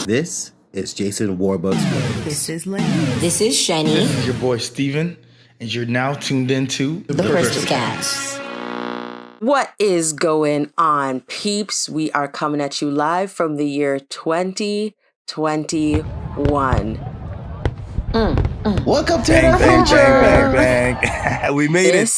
This is Jason Warbucks. This is Lane. This is Shani. This is your boy Steven, and you're now tuned into The Perspicax. What is going on, peeps? We are coming at you live from the year 2021. Welcome to Bang, the bang, future. bang, bang, bang. We made it.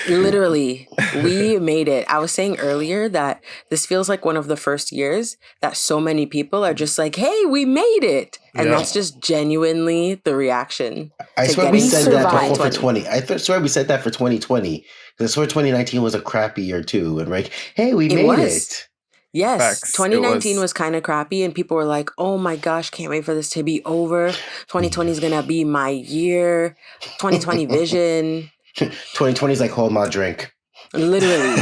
Literally, we made it. I was saying earlier that this feels like one of the first years that so many people are just like, hey, we made it. And that's just genuinely the reaction. I to swear we getting said that through before for 2020. 20. Swear we said that for 2020. Because I swear 2019 was a crappy year too. And like, hey, we made it. Yes, Facts. 2019 was kind of crappy, and people were like, oh my gosh, can't wait for this to be over. 2020 is going to be my year. 2020 vision. 2020 is like, hold my drink. Literally.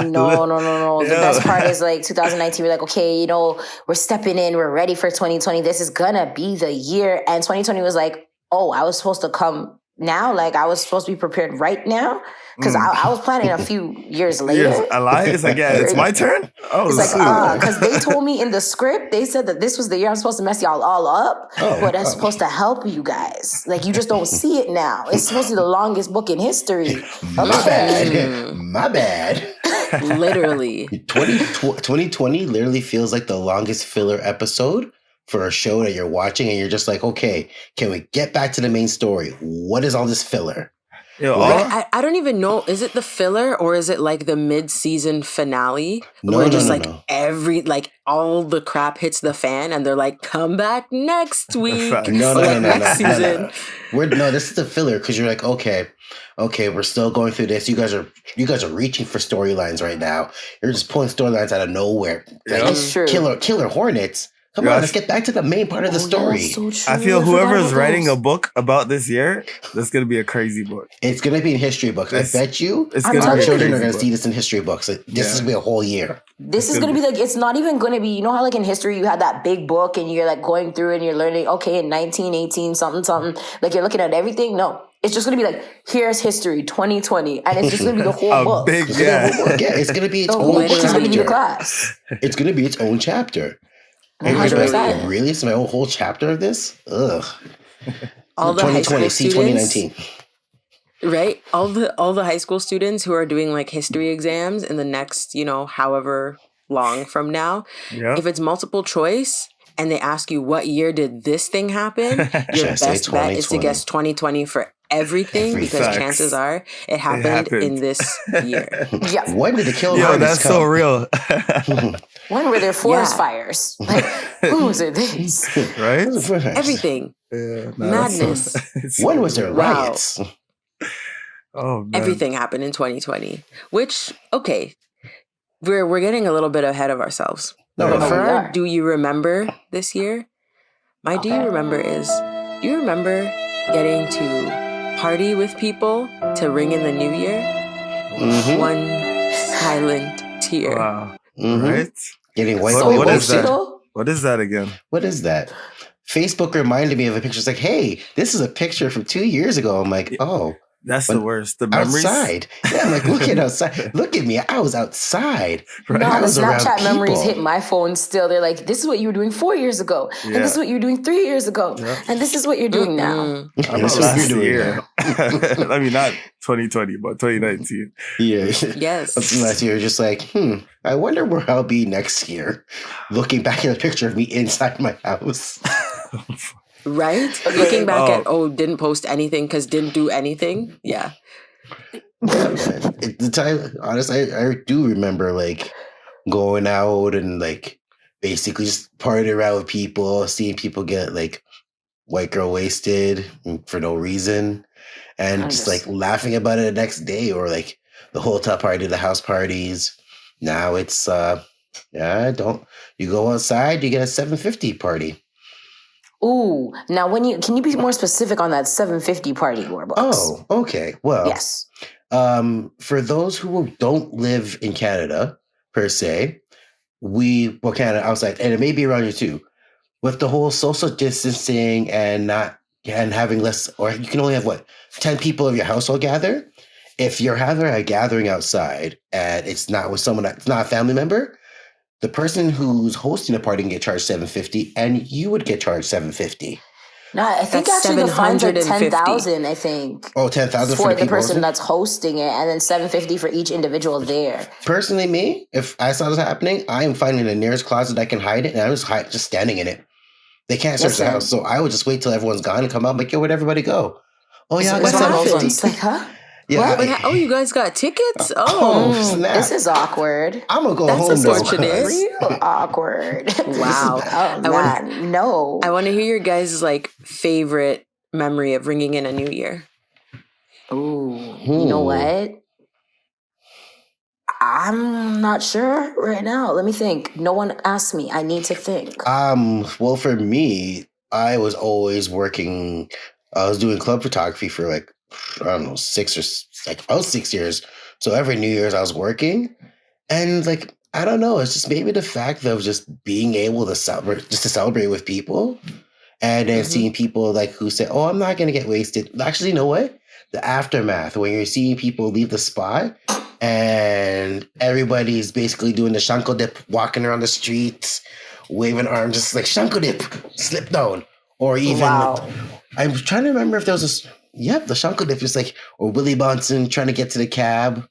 No. The best part is like 2019, we're like, okay, we're stepping in, we're ready for 2020. This is gonna be the year. And 2020 was like, oh, I was supposed to come now? Like I was supposed to be prepared right now? Because I was planning a few years later. Yes, I lied. It's like, yeah, it's my turn. Oh, It's like, because they told me in the script, they said that this was the year I'm supposed to mess y'all all up, but I'm supposed to help you guys. Like, you just don't see it now. It's supposed to be the longest book in history. My bad. Literally. 2020 literally feels like the longest filler episode for a show that you're watching, and you're just like, okay, can we get back to the main story? What is all this filler? I don't even know. Is it the filler or is it like the mid-season finale? Where all the crap hits the fan and they're like, come back next week. Next season. This is the filler because you're like, okay, we're still going through this. You guys are reaching for storylines right now. You're just pulling storylines out of nowhere. That's true. Killer Hornets. Come on, let's get back to the main part of the story. So true. I feel whoever is writing a book about this year, that's going to be a crazy book. It's going to be in history books. I bet you our children are going to see this in history books. This is going to be a whole year. This is going to be like, it's not even going to be, you know how like in history you had that big book and you're like going through and you're learning, okay, in 1918, something, like you're looking at everything. No, it's just going to be like, here's history, 2020. And it's just going to be the whole book. It's going to be its own chapter. It's going to be the class. It's going to be its own chapter. 100%. Really? It's my whole chapter of this? Ugh. All the 2020, see 2019. Right? All the high school students who are doing like history exams in the next, however long from now, if it's multiple choice and they ask you what year did this thing happen, your best bet is to guess 2020 for everything because chances are it happened in this year. Yeah. When did the kill? Yo, that's so real. When were there forest fires? Like, when was it this? Right? Everything. Madness. When was there riots? Oh, man. Everything happened in 2020, which, okay, we're getting a little bit ahead of ourselves. No, for our Do You Remember this year? My Do You Remember is, do you remember getting to party with people to ring in the new year? Mm-hmm. One silent tear. Wow. Mm-hmm. Right? Getting white. What is that? What is that again? What is that? Facebook reminded me of a picture. It's like, hey, this is a picture from 2 years ago. I'm like, oh. That's the worst. The memories. Outside. Yeah, I'm like, look at outside. Look at me. I was outside. Right. No, the Snapchat memories hit my phone still. They're like, this is what you were doing 4 years ago. And this is what you were doing 3 years ago. Yeah. And this is what you're doing now. This is what you're doing now. I mean, not 2020, but 2019. Yeah. Yes. Last year, just like, I wonder where I'll be next year. Looking back at a picture of me inside my house. Right? Looking back at, didn't post anything because didn't do anything. Yeah. The time, honestly, I do remember like going out and like basically just partying around with people, seeing people get like white girl wasted for no reason and just like laughing about it the next day or like the whole top party, the house parties. Now it's, you go outside, you get a 750 party. Ooh, now can you be more specific on that 750 party, Warbucks? Oh, okay. Well, yes. For those who don't live in Canada per se, Canada outside, and it may be around you too, with the whole social distancing and having less, or you can only have 10 people of your household gather. If you're having a gathering outside and it's not with someone that's not a family member, the person who's hosting the party can get charged $750, and you would get charged $750. No, I think That's actually the fine's like 750. 10,000. I think. Oh, 10,000 for the people person hosting? that's hosting it, and then $750 for each individual there. Personally, me, if I saw this happening, I am finding the nearest closet I can hide it, and I'm just standing in it. They can't search the house, so I would just wait till everyone's gone and come out. I'm like, yo, where'd everybody go? Oh yeah, I got $750. Like, huh? Yeah. Oh, you guys got tickets? Snap. This is awkward. I'm gonna go That's home. unfortunate. Real awkward. Wow. Oh man, no. I want to hear your guys' like favorite memory of ringing in a new year. Ooh, you know what? I'm not sure right now. Let me think. No one asked me. I need to think. Well, for me, I was always working. I was doing club photography for like, I don't know, about 6 years. So every New Year's I was working, and like, I don't know, it's just maybe the fact of just being able to celebrate with people, and then seeing people like who say, "Oh, I'm not gonna get wasted." Actually, you know what? The aftermath when you're seeing people leave the spot and everybody's basically doing the shanko dip, walking around the streets, waving arms, just like shanko dip, slip down, or even I'm trying to remember if there was this. Yep, the shanko dip is like, or Willie Bonson trying to get to the cab.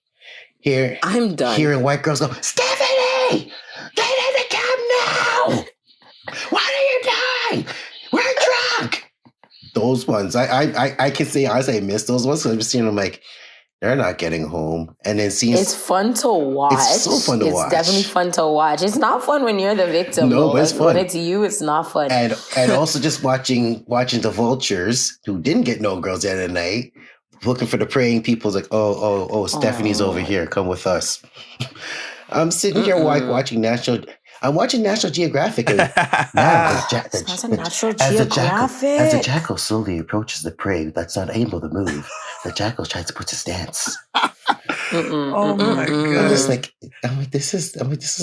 Here, I'm done. Hearing white girls go, Stephanie, get in the cab now! What are you doing? We're drunk. Those ones, I can say honestly, I miss those ones. So I'm just seeing them like, they're not getting home, and then seeing it's fun to watch. It's so fun to watch. It's definitely fun to watch. It's not fun when you're the victim. No, but it's fun. When it's you, it's not fun. And also just watching the vultures who didn't get no girls the other night, looking for the praying people. Like, oh, Stephanie's over here. Come with us. I'm sitting here watching National Geographic. And now as the jackal slowly approaches the prey that's not able to move, the jackal tries to put a stance. Oh my god! I'm like, this is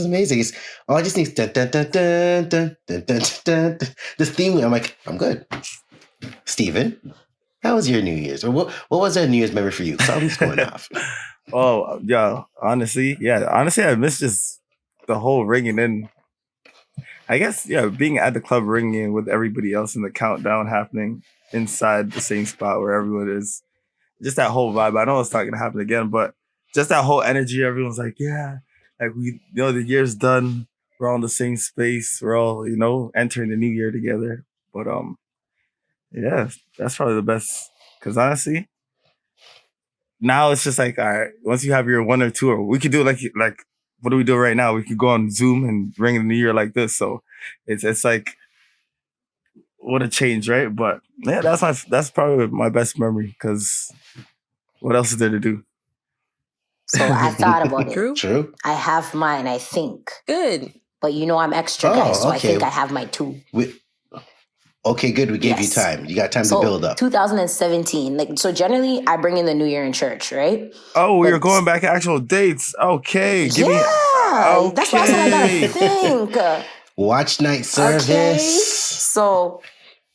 amazing. All I just need is dun, dun, dun, dun, dun, dun, dun, dun, dun. This theme. I'm like, I'm good. Steven, how was your New Year's? Or what was that New Year's memory for you? Something's going off. Oh yeah, honestly, I miss just the whole ringing in. I guess being at the club ringing with everybody else and the countdown happening inside the same spot where everyone is. Just that whole vibe. I know it's not gonna happen again, but just that whole energy. Everyone's like, yeah, like we, the year's done. We're all in the same space. We're all, entering the new year together. But yeah, that's probably the best. Because honestly, now it's just like, all right, once you have your one or two, or we could do like what do we do right now? We could go on Zoom and ring the new year like this. So it's like, what a change, right? But yeah, that's probably my best memory, because what else is there to do? So I thought about it. True. I have mine, I think. Good. But I'm extra, guys, so I think I have my two. Okay, good. We gave you time. You got time to build up. 2017. So generally, I bring in the new year in church, right? Oh, we are going back to actual dates. Okay. That's why I said I gotta think. Watch night service. Okay. So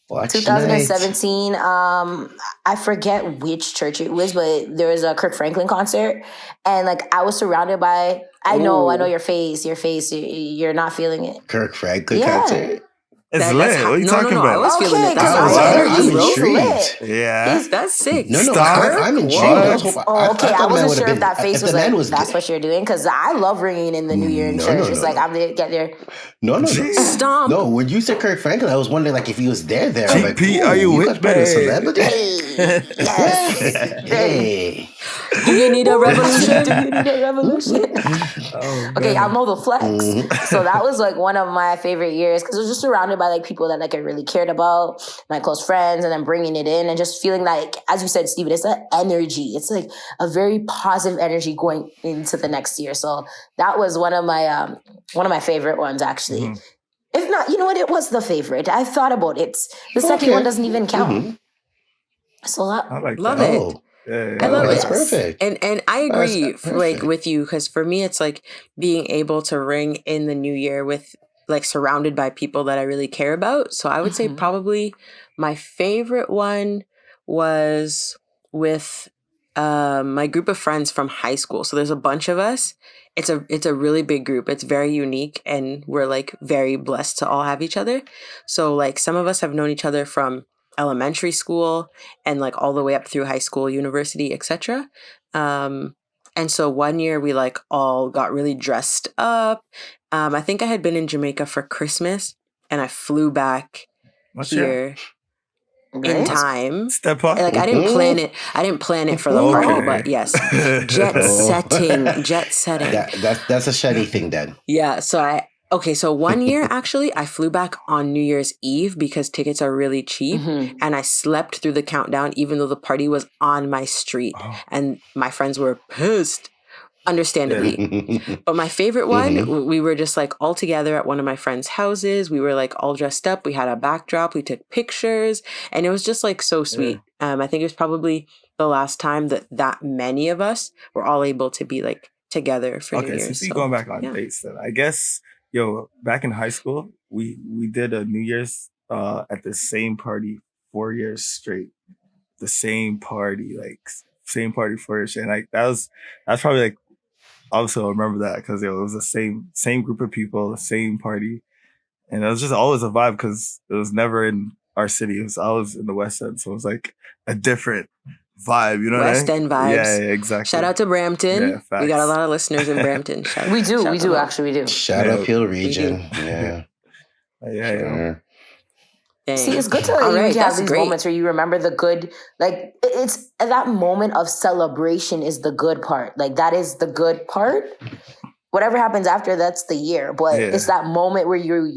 2017, I forget which church it was, but there was a Kirk Franklin concert, and I was surrounded by. I know your face. You're not feeling it. Kirk Franklin concert. It's lit. What are you talking about? I was feeling it. I'm intrigued. Yeah. That's sick. No, I'm intrigued. I wasn't sure if that face was that's what you're doing, because I love ringing in the new year in church. It's like I'm gonna get there. No. Stop. No, when you said Kirk Franklin, I was wondering if he was there. GP, are you with me? A celebrity? Yes. Hey. Do you need a revolution? Okay, I know the flex. So that was one of my favorite years, because I was just surrounded by people that I really cared about, my close friends, and then bringing it in and just feeling as you said, Steven, it's an energy. It's a very positive energy going into the next year. So that was one of my favorite ones, actually. Mm-hmm. If not, you know what? It was the favorite. I thought about it. The second one doesn't even count. Mm-hmm. So I love it. Yeah. I love it. That's perfect. And I agree with you, because for me it's being able to ring in the new year with surrounded by people that I really care about. So I would say probably my favorite one was with my group of friends from high school. So there's a bunch of us, it's a really big group. It's very unique, and we're like very blessed to all have each other. So like some of us have known each other from elementary school and like all the way up through high school, university, etc. And so one year we like all got really dressed up. I think I had been in Jamaica for Christmas, and I flew back here in time. Step up. Like I didn't plan it. I didn't plan it for the party, but yes, jet setting. That's a shitty thing then. Yeah. So 1 year actually, I flew back on New Year's Eve because tickets are really cheap, and I slept through the countdown even though the party was on my street, and my friends were pissed. Understandably. But my favorite one, we were just like all together at one of my friends' houses. We were like all dressed up. We had a backdrop. We took pictures, and it was just like so sweet. I think it was probably the last time that many of us were all able to be like together for New Year's. Okay, since you're going back on dates then, I guess, back in high school, we did a New Year's at the same party 4 years straight. The same party, 4 years straight. And like that's probably like, also, I remember that because it was the same group of people, the same party, and it was just always a vibe because it was never in our city. It was always in the West End, so it was like a different vibe. You know, West End vibes. Yeah, exactly. Shout out to Brampton. Yeah, we got a lot of listeners in Brampton. We do actually. Shout out Hill region. Yeah. Yeah. Dang. See, it's good to have these moments where you remember the good. Like it's that moment of celebration is the good part. Like that is the good part. Whatever happens after, that's the year. But it's that moment where you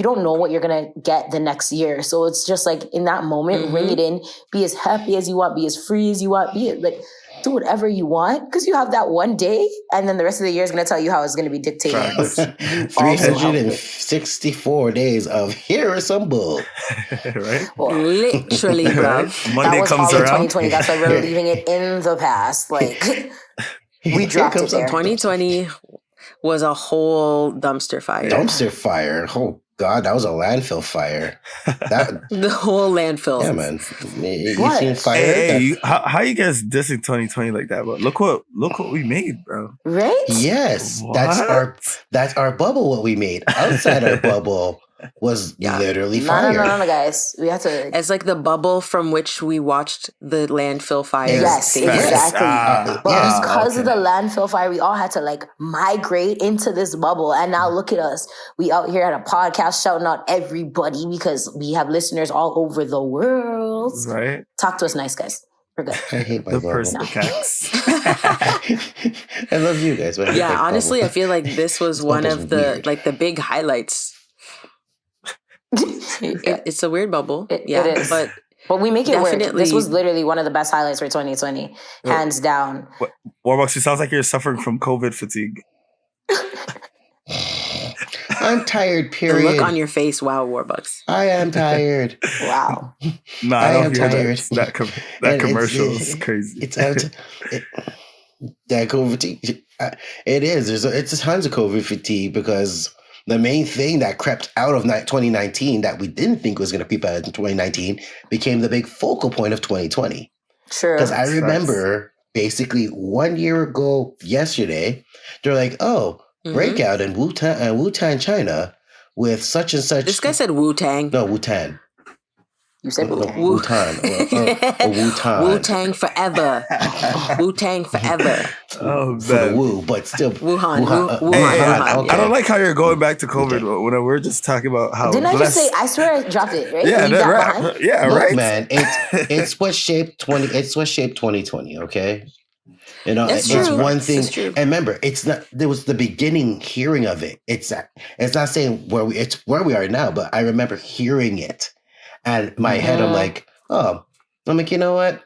don't know what you're gonna get the next year. So it's just like in that moment, ring it in, be as happy as you want, be as free as you want, do whatever you want because you have that one day, and then the rest of the year is going to tell you how it's going to be dictated. 364 days of here are some bull. Right? Well, literally, bruv. Monday that was comes around. 2020. That's why we're leaving it in the past. Like we dropped it there. 2020 was a whole dumpster fire. Oh God, that was a landfill fire. The whole landfill. Yeah, man. You seen fire? Hey, how you guys dissing 2020 like that? But look what we made, bro. Right? Yes, that's our bubble. What we made outside our bubble was literally fire. No, guys. We have to. It's like the bubble from which we watched the landfill fire. Yes, exactly. But because of the landfill fire, we all had to like migrate into this bubble. And now look at us. We out here at a podcast shouting out everybody because we have listeners all over the world. Right. Talk to us nice, guys. We're good. I hate my the bubble. Perspicax. I love you guys. But yeah, honestly, I feel like this was one of the the big highlights. It's a weird bubble. It is. But we make it work. This was literally one of the best highlights for 2020. Hands down. Warbucks, it sounds like you're suffering from COVID fatigue. I'm tired, period. The look on your face, wow, Warbucks. I am tired. Wow. No, I am tired. That commercial is crazy. It's that COVID fatigue. It is. It's tons of COVID fatigue because the main thing that crept out of 2019 that we didn't think was going to creep out in 2019 became the big focal point of 2020. Sure. Because I remember basically 1 year ago yesterday, they're like, breakout in Wu-Tang, China with such and such. This guy said Wu-Tang. No, Wu-Tang. You said Wu-Tang. Wu-Tang. Wu-Tang. Wu-Tang forever. Wu-Tang forever. Oh, for the Wu, but still. Wuhan. Wuhan. I don't like how you're going back to COVID when we're just talking about how. Didn't I just say? I swear I dropped it. Right? Yeah, right. Yeah, Look, right. Man, it's what shaped 2020. Okay. You know, it's one thing. And remember, it's not. There was the beginning hearing of it. It's not saying it's where we are now, but I remember hearing it, and my head, I'm like, you know what?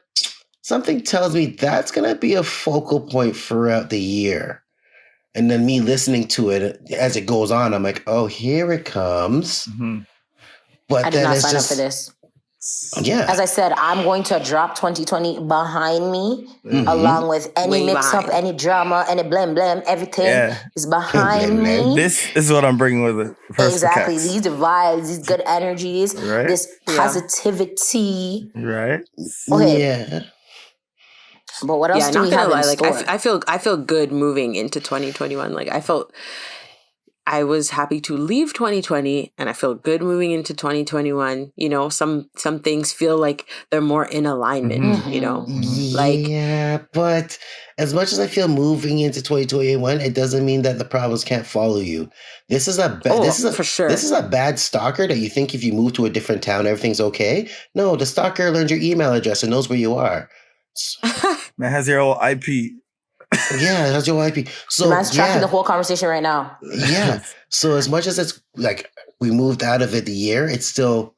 Something tells me that's gonna be a focal point throughout the year, and then me listening to it as it goes on, I'm like, oh, here it comes. Mm-hmm. But I did not sign up for this. Yeah. As I said, I'm going to drop 2020 behind me, along with any mix-up, any drama, any blem, everything is behind me. This is what I'm bringing with it. Exactly. These vibes, these good energies, this positivity. Right. Okay. Yeah. But what else do we have in store? I feel good moving into 2021. Like I was happy to leave 2020 and I feel good moving into 2021. You know, some things feel like they're more in alignment, you know? Yeah, but as much as I feel moving into 2021, it doesn't mean that the problems can't follow you. This is for sure. This is a bad stalker that you think if you move to a different town, everything's okay. No, the stalker learns your email address and knows where you are. Man has your old IP. Yeah, that's your IP. So the man's tracking the whole conversation right now. Yeah. So as much as it's like we moved out of it the year, it's still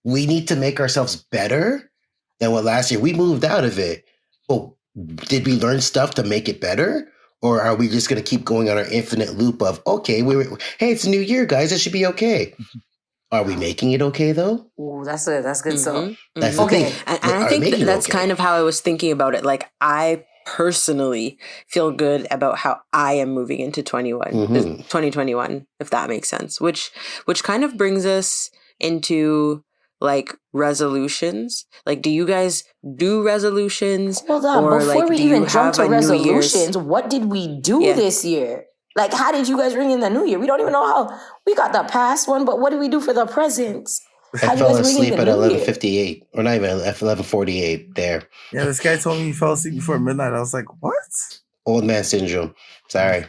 we need to make ourselves better than what last year. We moved out of it. But did we learn stuff to make it better? Or are we just going to keep going on our infinite loop of, okay, hey, it's a new year, guys. It should be okay. Are we making it okay, though? Ooh, that's good. That's good stuff. That's okay. And I think that's kind of how I was thinking about it. Like, I personally feel good about how I am moving into 2021, if that makes sense. Which kind of brings us into like resolutions. Like, do you guys do resolutions? Hold on, or before like, we do even you jump have to a New Year's? resolutions, what did we do this year? Like, how did you guys ring in the new year? We don't even know how we got the past one, but what did we do for the presents? I fell asleep at 11:58, or not even 11:48 there. Yeah, this guy told me he fell asleep before midnight. I was like, what? Old man syndrome. Sorry.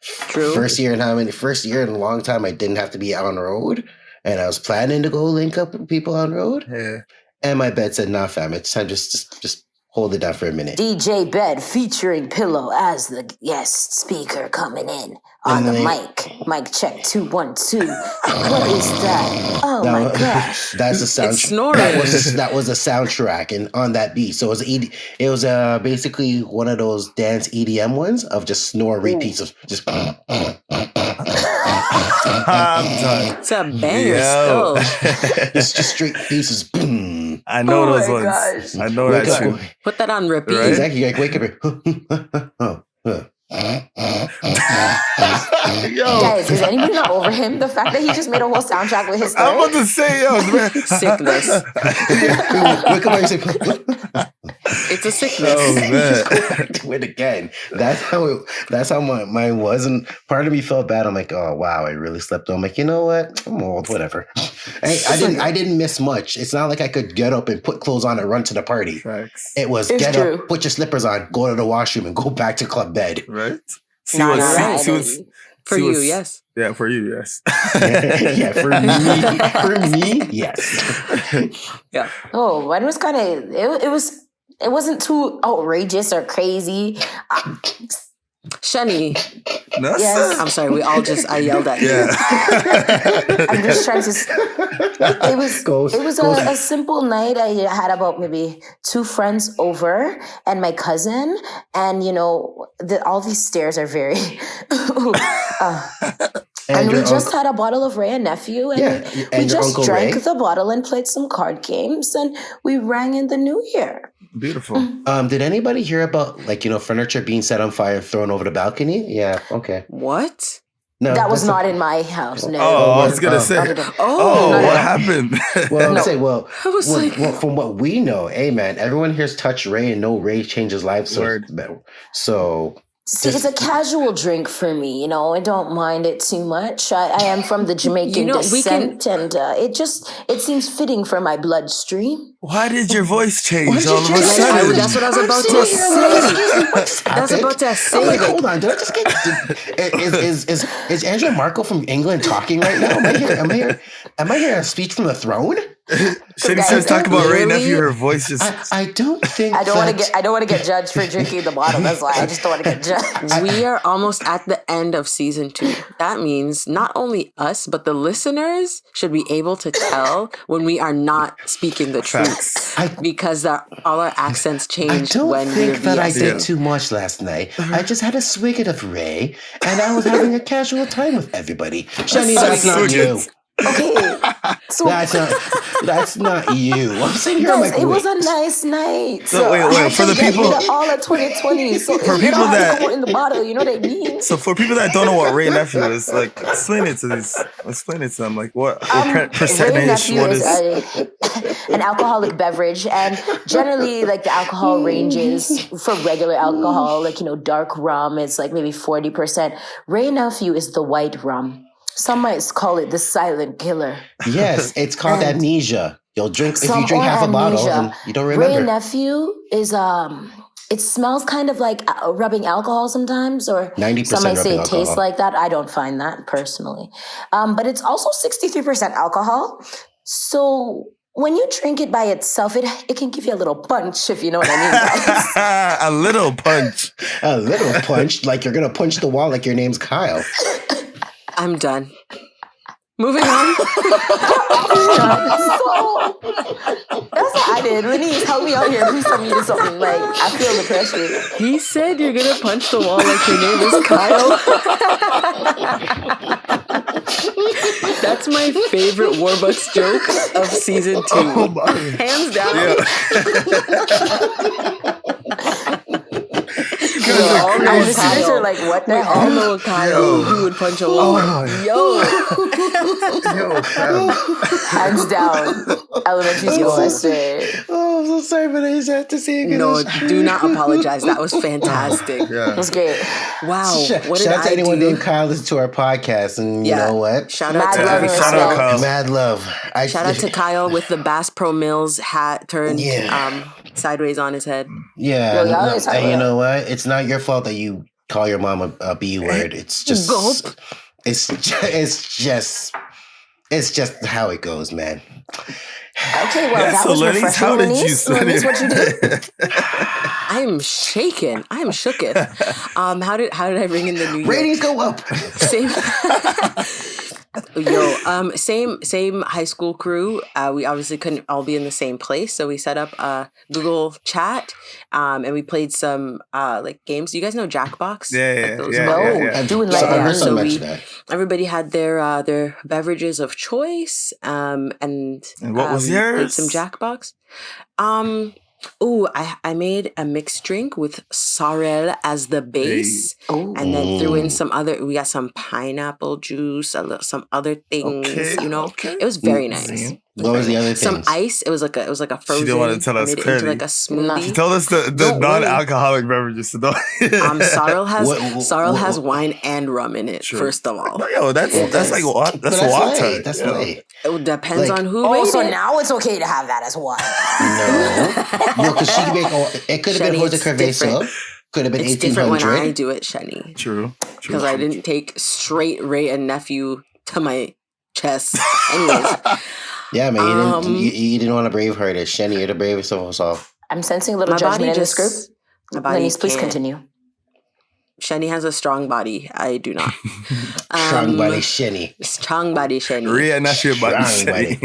True. First year in a long time I didn't have to be out on the road, and I was planning to go link up with people on the road. Yeah. And my bed said, "Nah, fam, it's time just hold it down for a minute." DJ Bed featuring Pillow as the guest speaker coming in on the mic. Mic check 2 1 2. What is that? Oh my gosh! That's the soundtrack. That was a soundtrack, and on that beat, so it was basically one of those dance EDM ones of just snore repeats of just. It's a banger still. It's just straight pieces. Boom. I know those ones. Gosh. I know that too. Put that on repeat. Right? Exactly. Like wake up. Yo. Guys, is anybody not over him? The fact that he just made a whole soundtrack with his story? I'm about to say, man. Sickness. Wake up and say, it's a sickness. Oh man. Do it again. That's how mine was. And part of me felt bad. I'm like, oh wow, I really slept on. I'm like, you know what? I'm old, whatever. I didn't miss much. It's not like I could get up and put clothes on and run to the party. Facts. It was It's get true. up, put your slippers on, go to the washroom, and go back to club bed. Right? For you, yes. Yeah, for you, yes. Yeah, for me, yes. Yeah. Oh, mine was kind of it wasn't too outrageous or crazy. Shani. No, Yes. I'm sorry, I yelled at you. Yeah. I'm just trying to. It was a simple night. I had about maybe 2 friends over and my cousin, and you know all these stairs are very. And we just had a bottle of Ray and Nephew, and we just drank the bottle and played some card games, and we rang in the new year. Beautiful. Did anybody hear about furniture being set on fire and thrown over the balcony? Yeah. Okay. What? No, that was not in my house. No. Oh, I was gonna say. What happened? Well, No. say, well, I was like, from what we know, hey man, everyone here's touched Ray, and no Ray changes lives. So. See, it's a casual drink for me, I don't mind it too much. I am from the Jamaican descent, and it seems fitting for my bloodstream. Why did your voice change all of a sudden? That's what I was about to say. That's about to say. I'm like, hold on, did I just get? Is Angela Merkel from England talking right now? Am I hearing a speech from the throne? Shady says talk about Ray Nephew. Her voice just. I don't think. I don't want to get judged for drinking the bottle. That's why I just don't want to get judged. We are almost at the end of season 2. That means not only us, but the listeners should be able to tell when we are not speaking the truth, because all our accents changed. I don't think that I did too much last night. I just had a swig of Ray, and I was having a casual time with everybody. Shani, that's not you. Okay, So that's not you. I'm sitting here. guys, I'm like, it was wait. a nice night. So wait, for the people, all of 2020. So for it people don't have that to come out in the bottle. You know what I mean? So for people that don't know what Ray Nephew is, like explain it to them. Like what Ray percentage? Nephew What is is? an alcoholic beverage, and generally, like the alcohol ranges for regular alcohol, like dark rum, it's like maybe 40%. Ray Nephew is the white rum. Some might call it the silent killer. Yes, it's called And amnesia. You'll drink if you some drink or half a bottle amnesia. and you don't Ray remember. Nephew is it smells kind of like rubbing alcohol sometimes, or 90% some might say rubbing it tastes alcohol. like that. I don't find that personally. But it's also 63% alcohol. So when you drink it by itself, it can give you a little punch, if you know what I mean, guys. A little punch. A little punch, like you're gonna punch the wall, like your name's Kyle. I'm done. Moving on. So that's what I did. Lenise, help me out here. Please tell me you did something. Like, I feel the pressure. He said you're gonna punch the wall like your name is Kyle. That's my favorite Warbucks joke of season 2. Oh my. Hands down. And the listeners are like, what the We all hell? know a Kyle who would punch a wall. Yo. Hands down. Elementary school, I swear. Oh, I'm so sorry, but I just have to say it. No, do not apologize. That was fantastic. It was great. Wow. What did Shout out to I anyone do? named Kyle listen to our podcast, and you know what? Shout out to Mad love and Shout out, respect. Kyle. Mad love. Shout out to Kyle with the Bass Pro Mills hat turned Yeah. sideways on his head. Yeah, Yo, y'all is and you hella- know what? It's not your fault that you call your mom a B word. It's just, Gulp. it's just how it goes, man. Okay, well, that So was Lenny's, refreshing, how did you Lenise. Lenise, what you do? I am shaken. I am shooketh. How did I ring in the new year? Ratings go up. Same. Same high school crew. We obviously couldn't all be in the same place, so we set up a Google chat, and we played some like games. Do you guys know Jackbox? I've Doing so like I heard that. someone So mention that. everybody had their beverages of choice, and what was we played yours? some Jackbox. I made a mixed drink with sorrel as the base, Ooh. and then threw in some other. We got some pineapple juice, some other things. Okay. It was very nice. What was the other Some things? ice. It was like a frozen. She didn't want to tell us I made it into clearly. like a smoothie. She told us the Don't worry. non-alcoholic beverages. So don't. Sorrel has What- has wine and rum in it. True. First of all, Yo, that's like what? But That's that's water. light. That's Yeah. light. it depends Like- on who. Oh, made so it. now it's okay to have that as one. No, because she can make. It could have been Shani, Jose it's Cerveza. different. Could have been It's different when I 1800. do it, Shani, True. because I didn't take straight Ray and Nephew to my chest. Anyways, Yeah, man. You didn't want to brave her. Shenny, you're the bravest of us all. I'm sensing a little my body judgment in this just. group. My body Lenise, please can't. continue. Shani has a strong body. I do not. Strong body, Shenny. Strong body, Shani. Rhea, not your body. Strong body.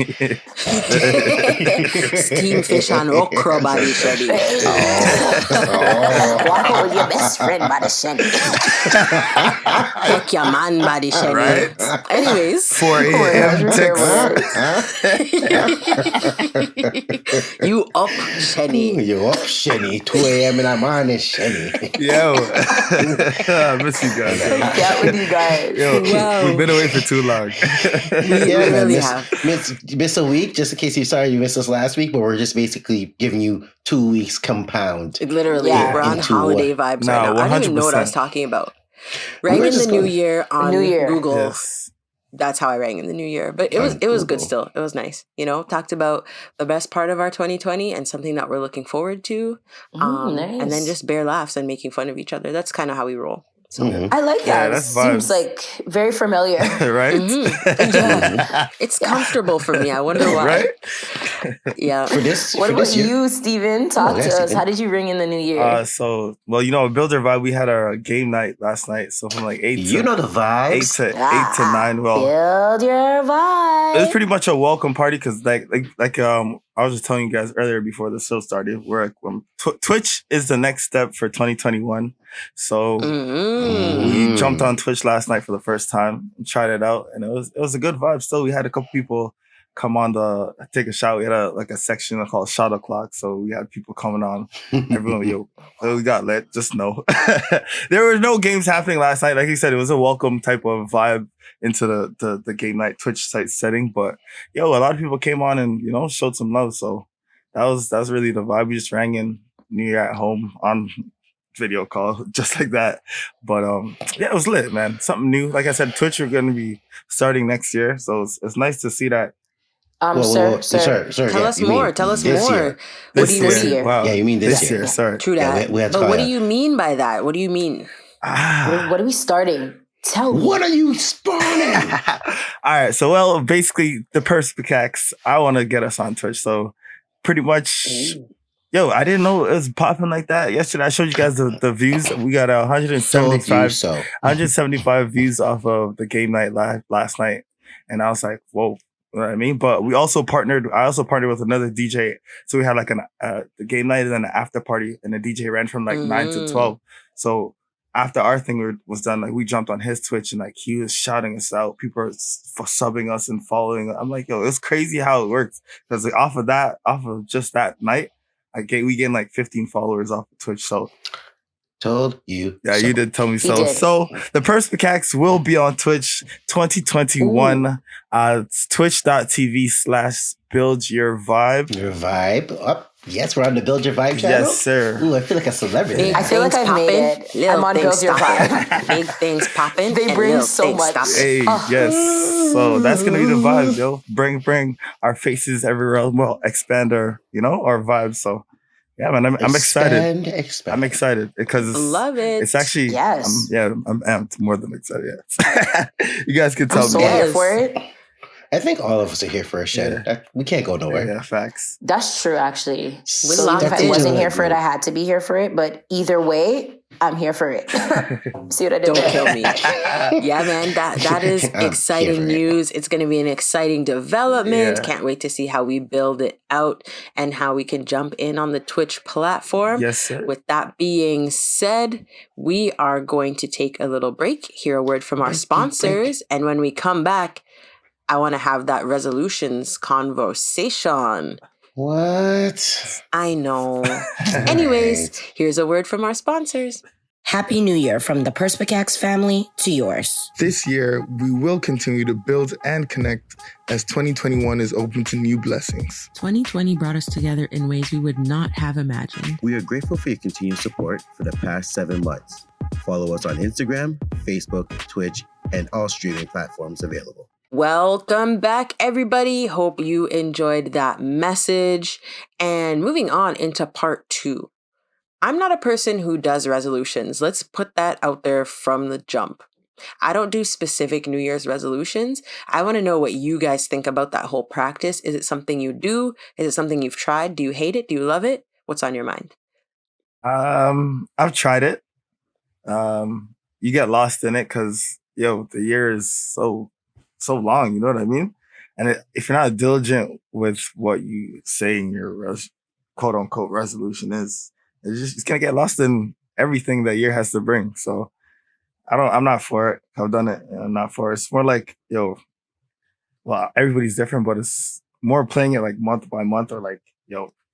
Steam fish and okra body, Shani. Walk out with your best friend by the shin. Take your man body, Shani. Right? Anyways, 4 a.m. you up, Shani. You up, Shenny? 2 a.m. in the morning, Shenny. Yo, I miss you guys. Get with you guys. Yo, Wow. we've been away for too long. We really miss, have. miss a week. Just in case you missed us last week, but we're just basically giving you 2 weeks compound. Literally, Yeah. we're on Into holiday vibes No, right now. I don't even know what I was 100%. talking about. Rang were in the just new going- year on New Year. Google. Yes. That's how I rang in the new year. But it was good Google. still. It was nice. Talked about the best part of our 2020 and something that we're looking forward to. Nice. And then just bare laughs and making fun of each other. That's kind of how we roll. So Mhm. I like Yeah, that. that's Seems vibes. like very familiar. Right? yeah, it's comfortable for me. I wonder why. Right? Yeah. For this, What for about this year, you, Steven? Talk yeah, to us. Steven. How did you ring in the new year? So, Builder Vibe, we had our game night last night. So from like 8 you to, know the vibes. 8 to 9. Well, Build your vibe. it was pretty much a welcome party because I was just telling you guys earlier before the show started, Twitch is the next step for 2021. So we jumped on Twitch last night for the first time and tried it out, and it was a good vibe. Still, we had a couple people come on take a shot. We had a section called shot o'clock. So we had people coming on. Everyone, yo, we got lit. Just know. There were no games happening last night. Like you said, it was a welcome type of vibe into the game night Twitch site setting. But yo, a lot of people came on and, showed some love. So that was really the vibe. We just rang in New Year at home on video call, just like that. But yeah, it was lit, man. Something new. Like I said, Twitch are going to be starting next year. So it's nice to see that. Sir. Tell us more. Tell us more. What do you mean? Wow. Yeah, you mean this year. Sorry. True that. Yeah, but what do you mean by that? What do you mean? What are we starting? Tell me. What are you spawning? All right. So, well, basically, the Perspicax, I want to get us on Twitch. So, pretty much, yo, I didn't know it was popping like that. Yesterday, I showed you guys the views. We got 175 views off of the game night last night. And I was like, whoa. You know what I mean? But I also partnered with another DJ. So we had like the game night and then an after party, and the DJ ran from like 9 to 12. So after our thing was done, like we jumped on his Twitch and like he was shouting us out. People are subbing us and following. I'm like, yo, it's crazy how it works. Because like, off of just that night, we gained like 15 followers off of Twitch. So told you. Yeah, so. You did tell me so. So the Perspicax will be on Twitch 2021. It's twitch.tv/build your vibe. Your vibe up. Yes, we're on the Build Your Vibe channel. Yes, sir. Ooh, I feel like a celebrity. I feel like I've made it. I'm on Build Your Vibe. Big things popping. They bring so much. Hey, yes. So that's gonna be the vibe, yo. Bring our faces everywhere. Well, expand our vibe. So yeah, man, I'm excited. Expand. I'm excited because love it. It's actually yes. I'm amped more than excited. Yes. You guys can tell I'm so me. here for it. I think all of us are here for a Shen. Yeah. We can't go nowhere. Yeah, facts. That's true, actually. So if I wasn't here for it, I had to be here for it. But either way, I'm here for it. See what I did? Don't kill me. Yeah, man, that is exciting news. It's going to be an exciting development. Yeah. Can't wait to see how we build it out and how we can jump in on the Twitch platform. Yes, sir. With that being said, we are going to take a little break, hear a word from our sponsors, and when we come back, I want to have that resolutions conversation. What? I know. Anyways, here's a word from our sponsors. Happy New Year from the Perspicax family to yours. This year, we will continue to build and connect as 2021 is open to new blessings. 2020 brought us together in ways we would not have imagined. We are grateful for your continued support for the past 7 months. Follow us on Instagram, Facebook, Twitch, and all streaming platforms available. Welcome back, everybody. Hope you enjoyed that message. And moving on into part 2. I'm not a person who does resolutions. Let's put that out there from the jump. I don't do specific New Year's resolutions. I want to know what you guys think about that whole practice. Is it something you do? Is it something you've tried? Do you hate it? Do you love it? What's on your mind? I've tried it. You get lost in it because, the year is so long, you know what I mean? And if you're not diligent with what you say in your quote unquote resolution is, it's gonna get lost in everything that year has to bring. So I'm not for it. I've done it. I'm not for it. It's more like, everybody's different, but it's more playing it like month by month or like,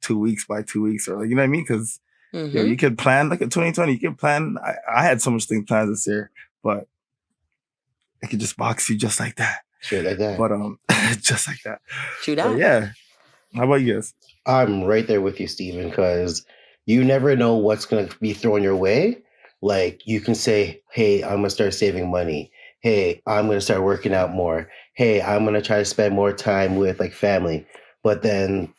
2 weeks by 2 weeks or like, you know what I mean? Because you could plan like a 2020, you could plan. I had so much things planned this year, but it could just box you just like that. Sure, like that. But just like that. True that. Yeah. How about you guys? I'm right there with you, Steven, because you never know what's going to be thrown your way. Like you can say, hey, I'm going to start saving money. Hey, I'm going to start working out more. Hey, I'm going to try to spend more time with like family. But then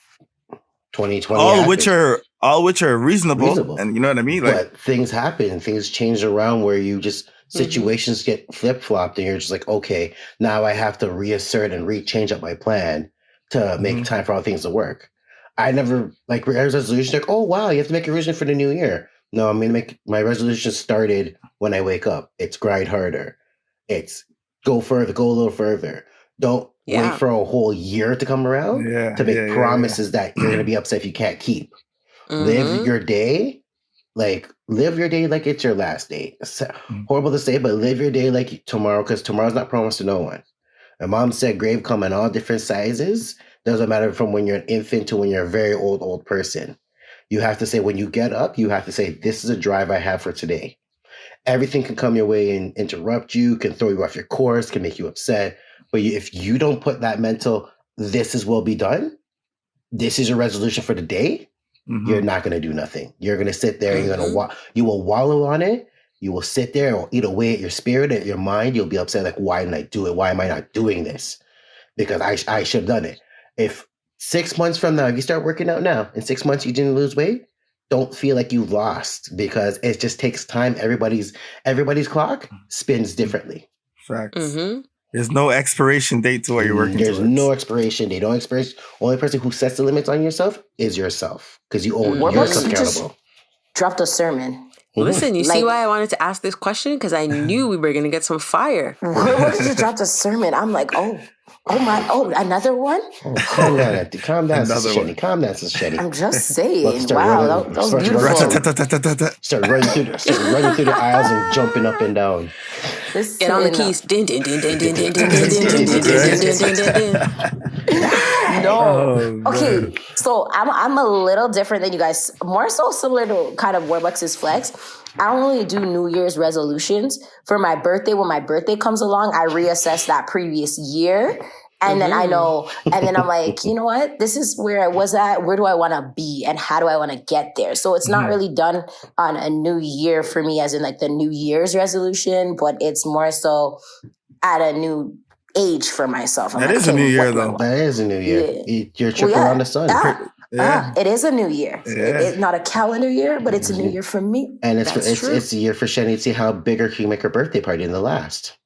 2020 all which are reasonable. And you know what I mean? But things happen. Things change around where you just situations get flip-flopped and you're just like, okay, now I have to reassert and change up my plan to make time for all things to work. I never like resolution like, oh wow, you have to make a resolution for the new year. No, I'm gonna make my resolution started when I wake up. It's grind harder. It's go further, go a little further. Don't wait for a whole year to come around to make promises that you're gonna be upset if you can't keep. Live your day like it's your last day. It's horrible to say, but live your day like tomorrow, because tomorrow's not promised to no one. My mom said grave come in all different sizes. Doesn't matter from when you're an infant to when you're a very old person. You have to say, when you get up, you have to say, this is a drive I have for today. Everything can come your way and interrupt you, can throw you off your course, can make you upset. But if you don't put that mental, this is will be done, this is your resolution for the day, you're not going to do nothing. You're going to sit there and you're going to you will wallow on it. You will sit there or eat away at your spirit, at your mind. You'll be upset, like, why didn't I do it? Why am I not doing this? Because I should have done it. If 6 months from now, if you start working out now, in 6 months you didn't lose weight, don't feel like you lost, because it just takes time. Everybody's clock spins differently. Facts. There's no expiration date to what you're working There's towards. no expiration date. No expiration. Only person who sets the limits on yourself is yourself, because you own yourself accountable. Dropped a sermon. Listen, you see why I wanted to ask this question? Because I knew we were going to get some fire. What just dropped a sermon? I'm like, another one? Oh, calm down, Auntie. Calm down, Sister Shetty. Calm down, Sister Shetty. I'm just saying. Wow, that was beautiful. Start running through the aisles and jumping up and down. Get on the keys. Din, din, din, din, din, din, din, din, din, din, din, din, din. No. Okay, so I'm a little different than you guys. More so similar to kind of Warbucks' flex. I don't really do New Year's resolutions. For my birthday, when my birthday comes along, I reassess that previous year. And then I know, and then I'm like, you know what? This is where I was at. Where do I want to be? And how do I want to get there? So it's not really done on a new year for me, as in like the New Year's resolution, but it's more so at a new age for myself. That is a new year, though. That is a new year. Yeah. You're tripping around the sun. It is a new year. Yeah. It's not a calendar year, but it's a new year for me. And it's a year for Shenny to see how bigger she can make her birthday party than the last.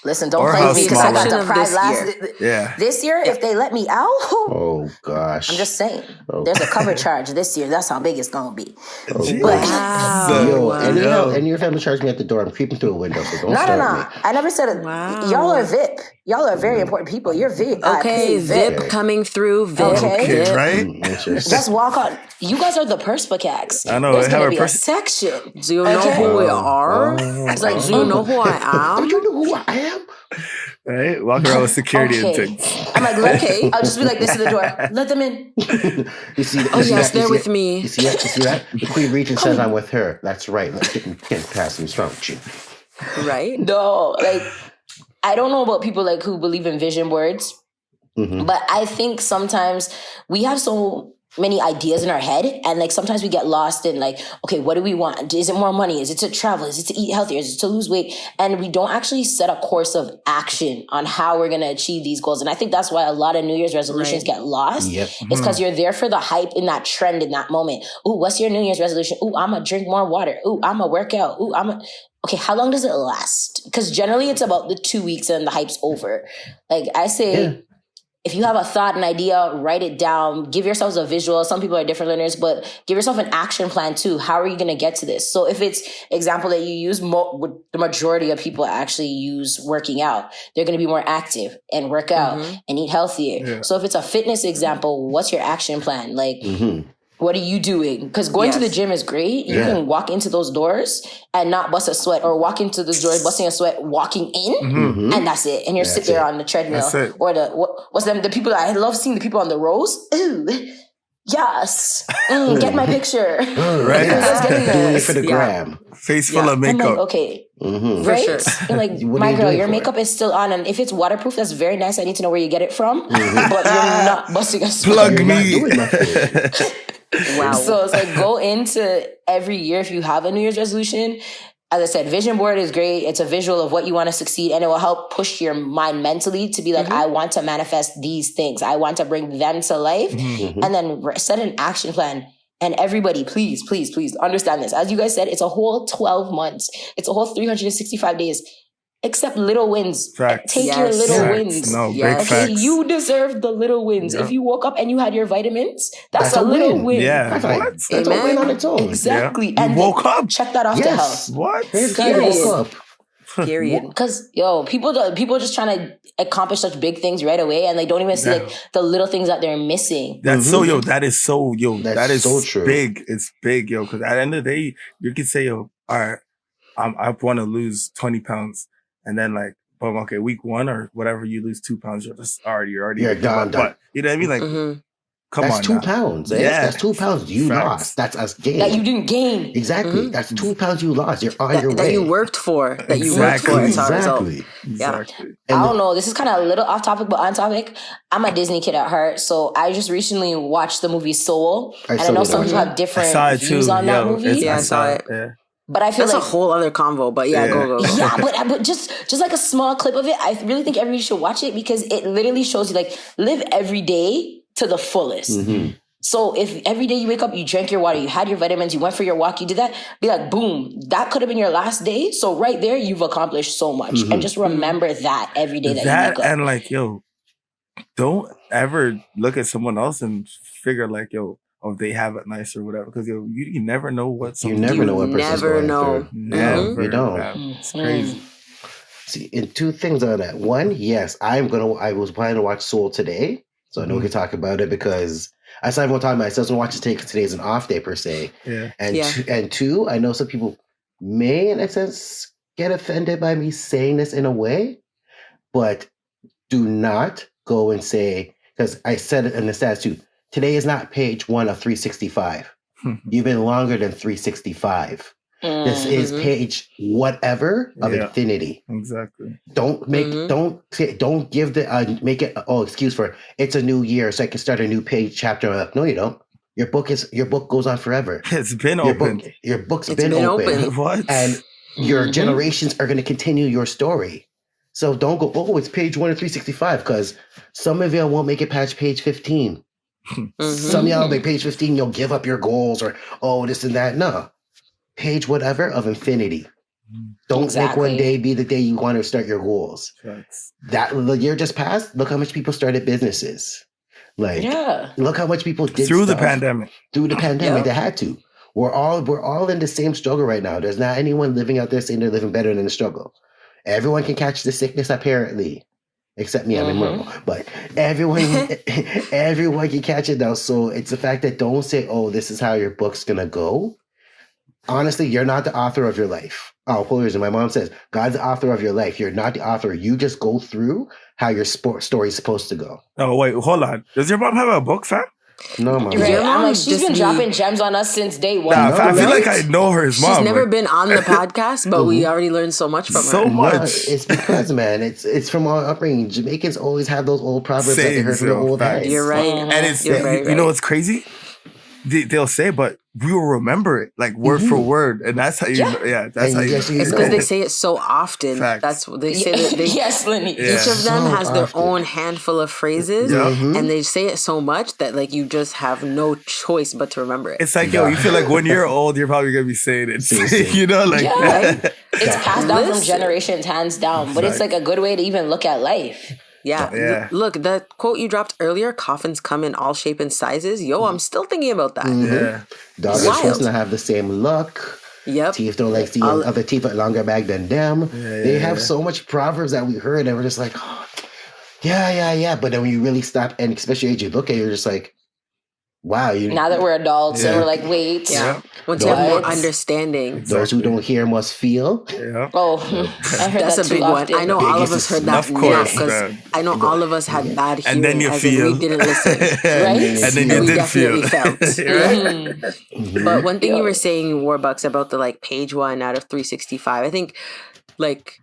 Listen, don't play with me because I got deprived this year, if they let me out. Oh, gosh. I'm just saying. There's a cover charge this year. That's how big it's going to be. And your family charged me at the door. I'm creeping through a window, so don't start me. I never said it. Wow. Y'all are VIP. Y'all are very important people. You're VIP. Okay, VIP coming through. VIP. Okay, right? Just walk on. You guys are the Perspicax. I know. There's going to be a section. Do you know who we are? It's like, do you know who I am? Do you know who I am? Right? Walk around with security and things. I'm like, okay. I'll just be like this to the door. Let them in. You see? Yes, they're with me. You see that? The queen reads and says, I'm with her. That's right. Let's get past me. What's wrong with you? Right? No, like, I don't know about people like who believe in vision boards, but I think sometimes we have so many ideas in our head, and like sometimes we get lost in like, okay, what do we want? Is it more money? Is it to travel? Is it to eat healthier? Is it to lose weight? And we don't actually set a course of action on how we're going to achieve these goals. And I think that's why a lot of New Year's resolutions get lost. It's because you're there for the hype in that trend in that moment. Ooh, what's your New Year's resolution? Ooh, I'm gonna drink more water. Ooh, I'm gonna work out. Ooh, okay, how long does it last? Because generally it's about the 2 weeks and the hype's over. Like I say, if you have a thought, an idea, write it down. Give yourselves a visual. Some people are different learners, but give yourself an action plan too. How are you going to get to this? So if it's example that you use, the majority of people actually use working out. They're going to be more active and work out and eat healthier. Yeah. So if it's a fitness example, what's your action plan? Like, what are you doing? Because going to the gym is great. You can walk into those doors and not bust a sweat, or walk into those doors busting a sweat, walking in, and that's it. And you're sitting there on the treadmill, or the people that I love seeing the people on the rows. Ooh, yes, get my picture. Right, doing it for the gram, face full of makeup. I'm like, okay, right? Sure. I'm like, my girl, your makeup is still on, and if it's waterproof, that's very nice. I need to know where you get it from, but you're not busting a sweat. Plug me. Wow. So it's like, go into every year if you have a New Year's resolution. As I said, vision board is great. It's a visual of what you want to succeed, and it will help push your mind mentally to be like, I want to manifest these things. I want to bring them to life. And then set an action plan. And everybody, please, please, please understand this. As you guys said, it's a whole 12 months. It's a whole 365 days. Accept little wins. Facts. Take your little wins. No, big facts. You deserve the little wins. If you woke up and you had your vitamins, that's a little win. Yeah. That's a win on its own. Exactly. Yeah. And woke up. Check that off to health. What? Period. Because people are just trying to accomplish such big things right away, and they don't even see like the little things that they're missing. That's that is so true. Big. It's big, because at the end of the day, you could say, all right, I want to lose 20 pounds. And then boom, okay, week 1 or whatever, you lose 2 pounds, you're already You're gone. But you know what I mean? Like, come that's on 2 now. pounds, eh? Yeah. That's 2 pounds you Facts. lost. That's us gain. That you didn't gain. Exactly. That's 2 pounds you lost. You're on your way. That you worked for. That you worked for. Exactly. It's our result. Exactly. I don't know. This is kind of a little off topic, but on topic. I'm a Disney kid at heart, so I just recently watched the movie Soul, and I know some people have different views on that movie. Yeah, I saw it. Yeah. But I feel that's like a whole other convo. But yeah, go. Yeah, but just like a small clip of it, I really think everybody should watch it because it literally shows you like live every day to the fullest. Mm-hmm. So if every day you wake up, you drank your water, you had your vitamins, you went for your walk, you did that, be like, boom, that could have been your last day. So right there, you've accomplished so much. And just remember that every day that you wake up. And like, yo, don't ever look at someone else and figure like, yo, oh, they have it nice or whatever. Because you never know what you never know what person's going through. Never. You don't. It's crazy. See, and 2 things on that. One, yes, I was planning to watch Soul today. So I know we can talk about it because I still haven't talked about it. I still don't watch it today because today's an off day per se. Yeah. And two, I know some people may, in a sense, get offended by me saying this in a way, but do not go and say, because I said it in the stats too, today is not page 1 of 365. You've been longer than 365. This is page whatever of infinity. Exactly. Don't make don't give the make it excuse for it's a new year so I can start a new page chapter. No, you don't. Your book goes on forever. It's been open. Your book's been open. What? And your generations are going to continue your story. So don't go, it's page 1 of 365 because some of y'all won't make it past page 15. Some of y'all make page 15, you'll give up your goals or this and that. No. Page whatever of infinity. Don't make one day be the day you want to start your goals. That the year just passed. Look how much people started businesses. Look how much people did through the pandemic. Through the pandemic, they had to. We're all in the same struggle right now. There's not anyone living out there saying they're living better than the struggle. Everyone can catch the sickness apparently, except me. I'm immortal, but everyone can catch it now. So it's the fact that don't say, this is how your book's gonna go. Honestly, you're not the author of your life. My mom says, God's the author of your life. You're not the author. You just go through how your story is supposed to go. Oh, wait, hold on. Does your mom have a book, fam? No, mom. Right. I'm like, she's been dropping gems on us since day one. I feel like I know her as mom. She's never been on the podcast, but we already learned so much from her. So much. No, it's because, man, it's from our upbringing. Jamaicans always have those old proverbs that they heard from the old days. You're right. And it's you know what's crazy? They'll say, but we will remember it like word for word, and that's how you. That's how you. It's because they say it so often. Facts. That's what they say. That they, yes, Lenny. Each of them has their own handful of phrases, and they say it so much that like you just have no choice but to remember it. It's like you feel like when you're old, you're probably gonna be saying it. You know, like it's passed down from generations, hands down. But it's like a good way to even look at life. Yeah. Look, the quote you dropped earlier, coffins come in all shapes and sizes. Yo, I'm still thinking about that. Dogs are supposed to have the same look. Yep. Teeth don't like the other teeth with longer back than them. They have so much proverbs that we heard and we're just like, yeah. But then when you really stop and especially as you look at it, you're just like, wow. Now that we're adults and we're like, wait. Once you have more understanding. Those who don't hear must feel. Oh, I heard that's that a big often. one. I know all of us heard that. Of course. Because I know all of us had bad hearing. And then you feel. We didn't listen. Right? And then you did feel. Felt. But one thing you were saying, Warbucks, about the like page 1 out of 365, I think like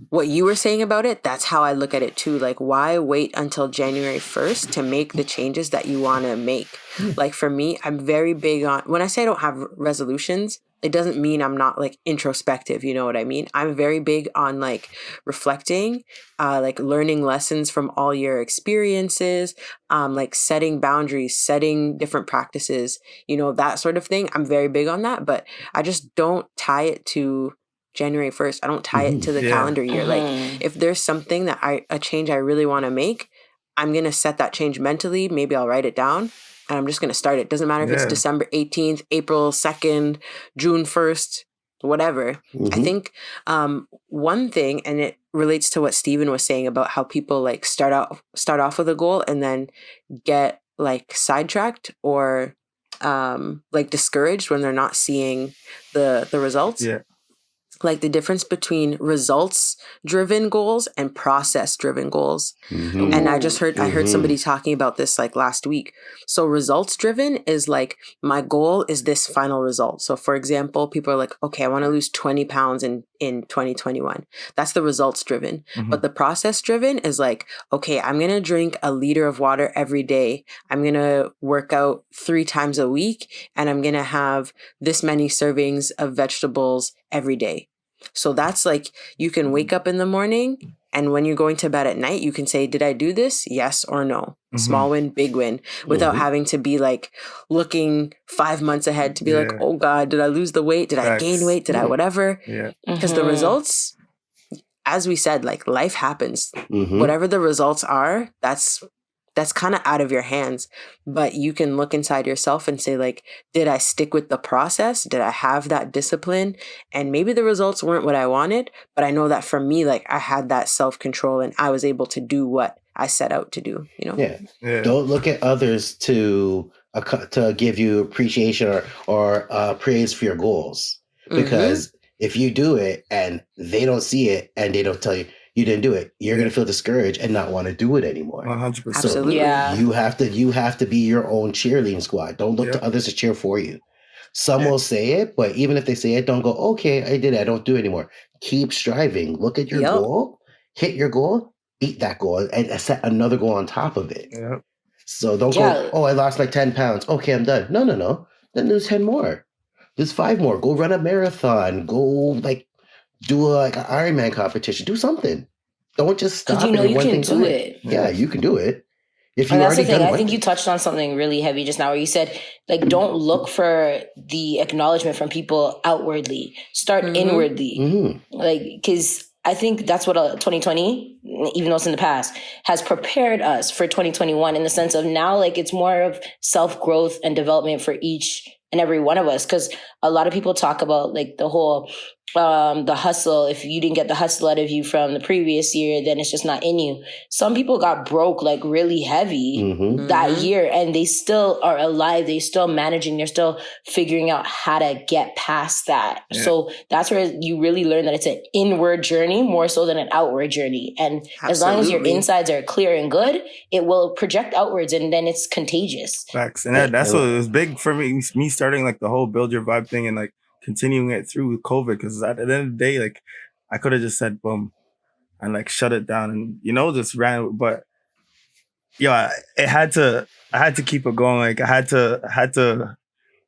what you were saying about it, that's how I look at it too. Like, why wait until January 1st to make the changes that you want to make? Like for me, I'm very big on, when I say I don't have resolutions, it doesn't mean I'm not like introspective. You know what I mean? I'm very big on like reflecting, like learning lessons from all your experiences, like setting boundaries, setting different practices, that sort of thing. I'm very big on that, but I just don't tie it to January 1st. I don't tie it to the calendar year. Like if there's something that a change I really want to make, I'm going to set that change mentally. Maybe I'll write it down and I'm just going to start it. Doesn't matter if it's December 18th, April 2nd, June 1st, whatever. I think one thing, and it relates to what Steven was saying about how people like start off with a goal and then get like sidetracked or like discouraged when they're not seeing the results. like the difference between results driven goals and process driven goals. Mm-hmm. And I heard somebody talking about this like last week. So results driven is like, my goal is this final result. So for example, people are like, okay, I want to lose 20 pounds in 2021. That's the results driven. But the process driven is like, okay, I'm going to drink a liter of water every day. I'm going to work out 3 times a week, and I'm going to have this many servings of vegetables every day. So that's like, you can wake up in the morning, and when you're going to bed at night, you can say, did I do this? Yes or no. Small win, big win, without having to be like looking 5 months ahead to be like, oh God, did I lose the weight? Did I gain weight? Did I whatever? Yeah. Because the results, as we said, like life happens. Whatever the results are, that's kind of out of your hands. But you can look inside yourself and say, like, did I stick with the process? Did I have that discipline? And maybe the results weren't what I wanted, but I know that for me, like, I had that self-control and I was able to do what I set out to do, you know? Yeah. Don't look at others to give you appreciation or praise for your goals. Because if you do it and they don't see it and they don't tell you, you didn't do it, you're going to feel discouraged and not want to do it anymore. 100%. Absolutely. So you have to be your own cheerleading squad. Don't look to others to cheer for you. Some will say it, but even if they say it, don't go, okay, I did it, I don't do it anymore. Keep striving. Look at your goal, hit your goal, beat that goal, and set another goal on top of it. Yep. So don't go, oh, I lost like 10 pounds. Okay, I'm done. No. Then lose 10 more. Lose 5 more. Go run a marathon. Go like do like an Ironman competition. Do something. Don't just stop. Because you can do it. Yeah, you can do it. If you and that's the already thing. done I think you touched on something really heavy just now, where you said, like, don't look for the acknowledgement from people outwardly. Start inwardly. Like, because I think that's what 2020, even though it's in the past, has prepared us for 2021 in the sense of now, like, it's more of self-growth and development for each and every one of us. Because a lot of people talk about like the whole the hustle. If you didn't get the hustle out of you from the previous year, then it's just not in you. Some people got broke like really heavy that year, and they still are alive. They're still managing. They're still figuring out how to get past that. So that's where you really learn that it's an inward journey more so than an outward journey. And as long as your insides are clear and good, it will project outwards, and then it's contagious. Facts. And that's what was big for me starting like the whole build your vibe thing and like continuing it through COVID, because at the end of the day, like I could have just said boom and like shut it down and just ran, but I had to keep it going. Like I had to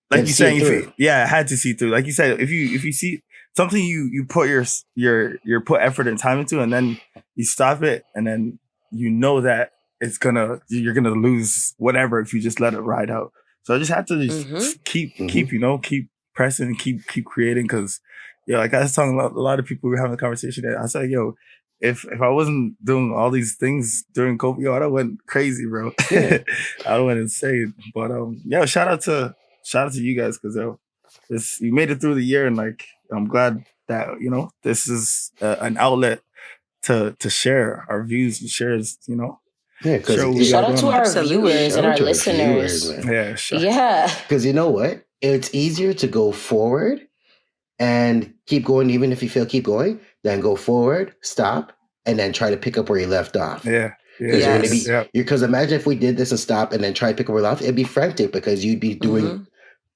like you saying, I had to see through. Like you said, if you see something you put your put effort and time into, and then you stop it, and then that you're gonna lose whatever if you just let it ride out. So I just had to just keep pressing and keep creating, because like I was talking about, a lot of people were having a conversation there. I said, if I wasn't doing all these things during COVID, I went crazy, bro. I went insane. But shout out to you guys, because you made it through the year, and like I'm glad that this is an outlet to share our views and shares. Shout out to our viewers and our listeners. Because you know what? It's easier to go forward and keep going, even if you feel keep going, then go forward, stop, and then try to pick up where you left off. Because imagine if we did this and stop and then try to pick up where we left, it'd be frantic, because you'd be doing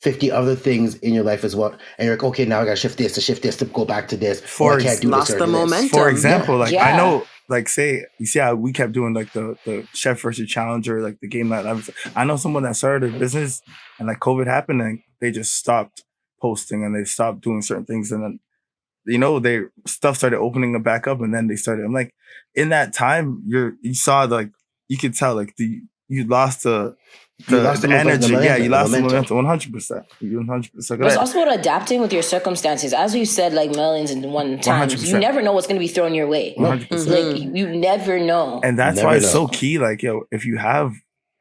50 other things in your life as well. And you're like, okay, now I gotta shift this to go back to this. I can't do lost this. The momentum. For example, I know, like, say, you see how we kept doing like the chef versus challenger, like the game night. I know someone that started a business and like COVID happened and they just stopped posting and they stopped doing certain things. And then, their stuff started opening back up, and then they started. I'm like, in that time, you saw like, you could tell like you lost the energy. You lost the momentum. 100%. 100%. But it's also about adapting with your circumstances. As we've said like millions and one times, 100%. You never know what's going to be thrown your way. 100%. Like you never know. And that's why it's so key. Like, if you have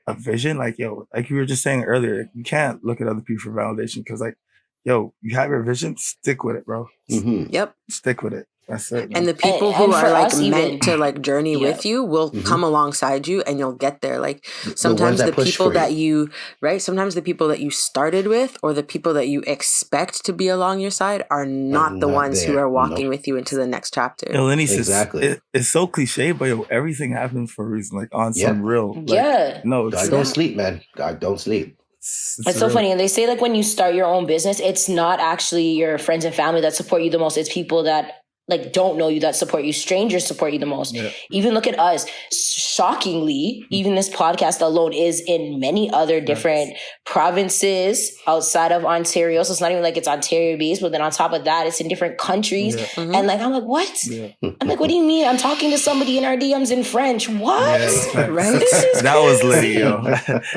a vision, like, like you were just saying earlier, you can't look at other people for validation, because like, you have your vision, stick with it, bro. Yep. Stick with it. That's it. Man. And the people who are like meant to like journey Yeah. with you will come alongside you and you'll get there. Like sometimes the push people for that you, right? Sometimes the people that you started with or the people that you expect to be along your side are not the not ones who there. are walking Nope. with you into the next chapter. Yo, Lenny, Exactly. it's so cliche, but yo, everything happens for a reason. Like on Yep. some real. Like, Yeah. No, it's God don't sleep, man. God don't sleep. It's so funny. And they say like when you start your own business, it's not actually your friends and family that support you the most. It's people that like don't know you that support you. Strangers support you the most. Yeah. Even look at us. Shockingly, even this podcast alone is in many other different provinces outside of Ontario. So it's not even like it's Ontario based, but then on top of that, it's in different countries. Yeah. And like, I'm like, what? Yeah. I'm like, what do you mean? I'm talking to somebody in our DMs in French. What? Yeah, Right? This is that was crazy. Liddy, yo.